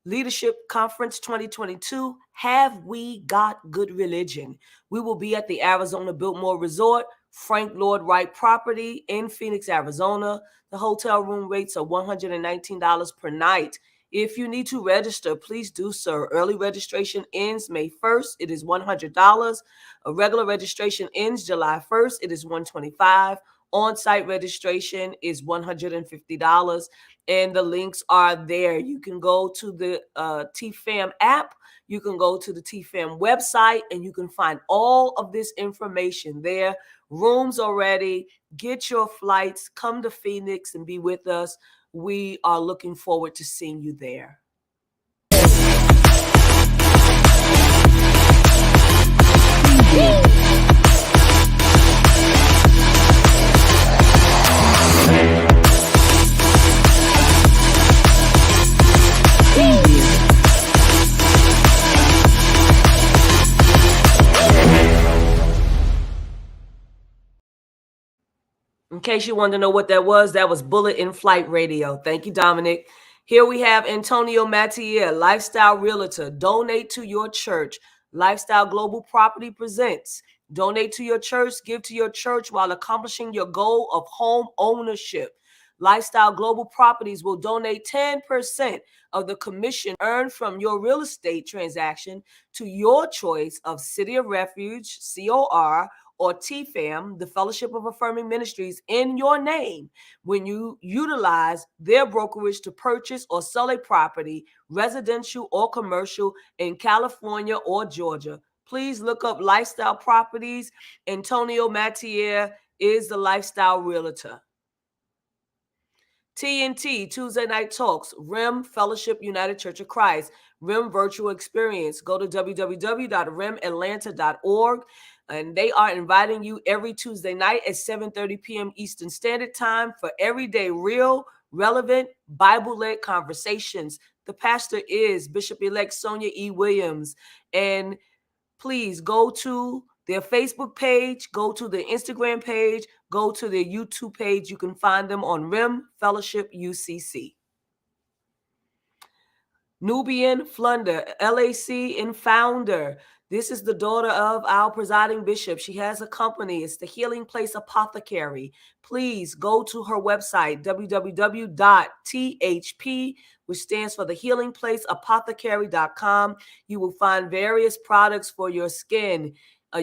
Leadership Conference 2022, Have We Got Good Religion? We will be at the Arizona Biltmore Resort, Frank Lloyd Wright property in Phoenix, Arizona. The hotel room rates are $119 per night. If you need to register, please do so. Early registration ends May 1st. It is $100. A regular registration ends July 1st. It is $125. On-site registration is $150. And the links are there. You can go to the TFAM app. You can go to the TFAM website, and you can find all of this information there. Rooms are ready. Get your flights. Come to Phoenix and be with us. We are looking forward to seeing you there. In case you wanted to know what that was Bullet in Flight Radio. Thank you, Dominic. Here we have Antonio Mattier, Lifestyle Realtor. Donate to your church. Lifestyle Global Property presents Donate to your church, give to your church while accomplishing your goal of home ownership. Lifestyle Global Properties will donate 10% of the commission earned from your real estate transaction to your choice of City of Refuge, COR, or TFAM, the Fellowship of Affirming Ministries, in your name when you utilize their brokerage to purchase or sell a property, residential or commercial, in California or Georgia. Please look up Lifestyle Properties. Antonio Mattier is the Lifestyle Realtor. TNT, Tuesday Night Talks, RIM Fellowship United Church of Christ, RIM Virtual Experience. Go to www.rimatlanta.org, and they are inviting you every Tuesday night at 7:30 p.m. Eastern Standard Time for everyday, real, relevant, Bible-led conversations. The pastor is Bishop-elect Sonia E. Williams, and please go to their Facebook page, go to their Instagram page, go to their YouTube page. You can find them on RIM Fellowship UCC. Nubian Flunder, LAC and founder. This is the daughter of our presiding bishop. She has a company. It's the Healing Place Apothecary. Please go to her website, www.thp, which stands for the Healing Place Apothecary.com. You will find various products for your skin.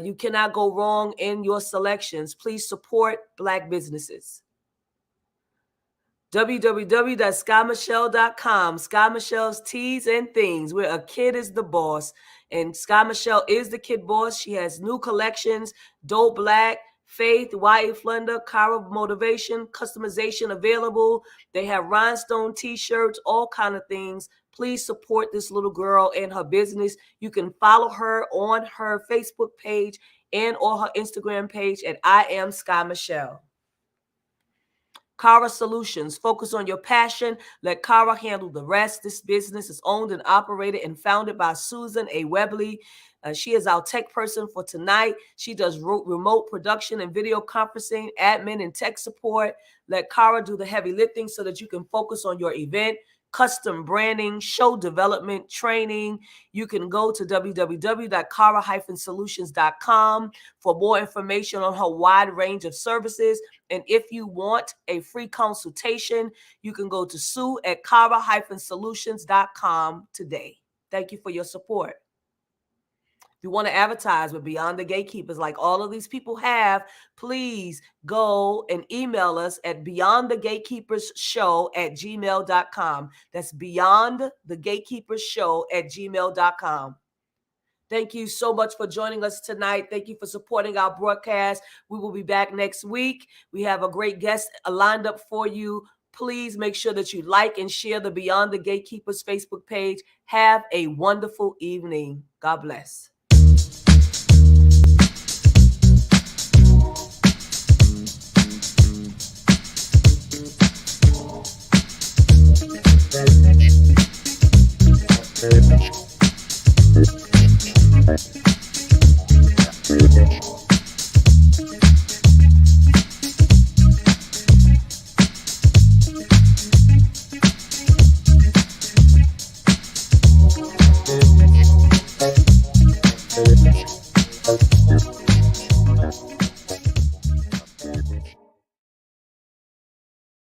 You cannot go wrong in your selections. Please support Black businesses. www.skymichelle.com. Sky Michelle's Teas and Things, where a kid is the boss. And Sky Michelle is the kid boss. She has new collections, Dope Black, Faith, YA Flunder, Cara Motivation, customization available. They have rhinestone t-shirts, all kind of things. Please support this little girl and her business. You can follow her on her Facebook page and on her Instagram page at I Am Sky Michelle. Cara Solutions, focus on your passion. Let Cara handle the rest. This business is owned and operated and founded by Susan A. Webley. She is our tech person for tonight. She does remote production and video conferencing, admin and tech support. Let Cara do the heavy lifting so that you can focus on your event, custom branding, show development, training. You can go to www.cara-solutions.com for more information on her wide range of services. And if you want a free consultation, you can go to sue@cara-solutions.com today. Thank you for your support. If you want to advertise with Beyond the Gatekeepers like all of these people have, please go and email us at beyondthegatekeepersshow@gmail.com. That's beyondthegatekeepersshow@gmail.com. Thank you so much for joining us tonight. Thank you for supporting our broadcast. We will be back next week. We have a great guest lined up for you. Please make sure that you like and share the Beyond the Gatekeepers Facebook page. Have a wonderful evening. God bless. Very much.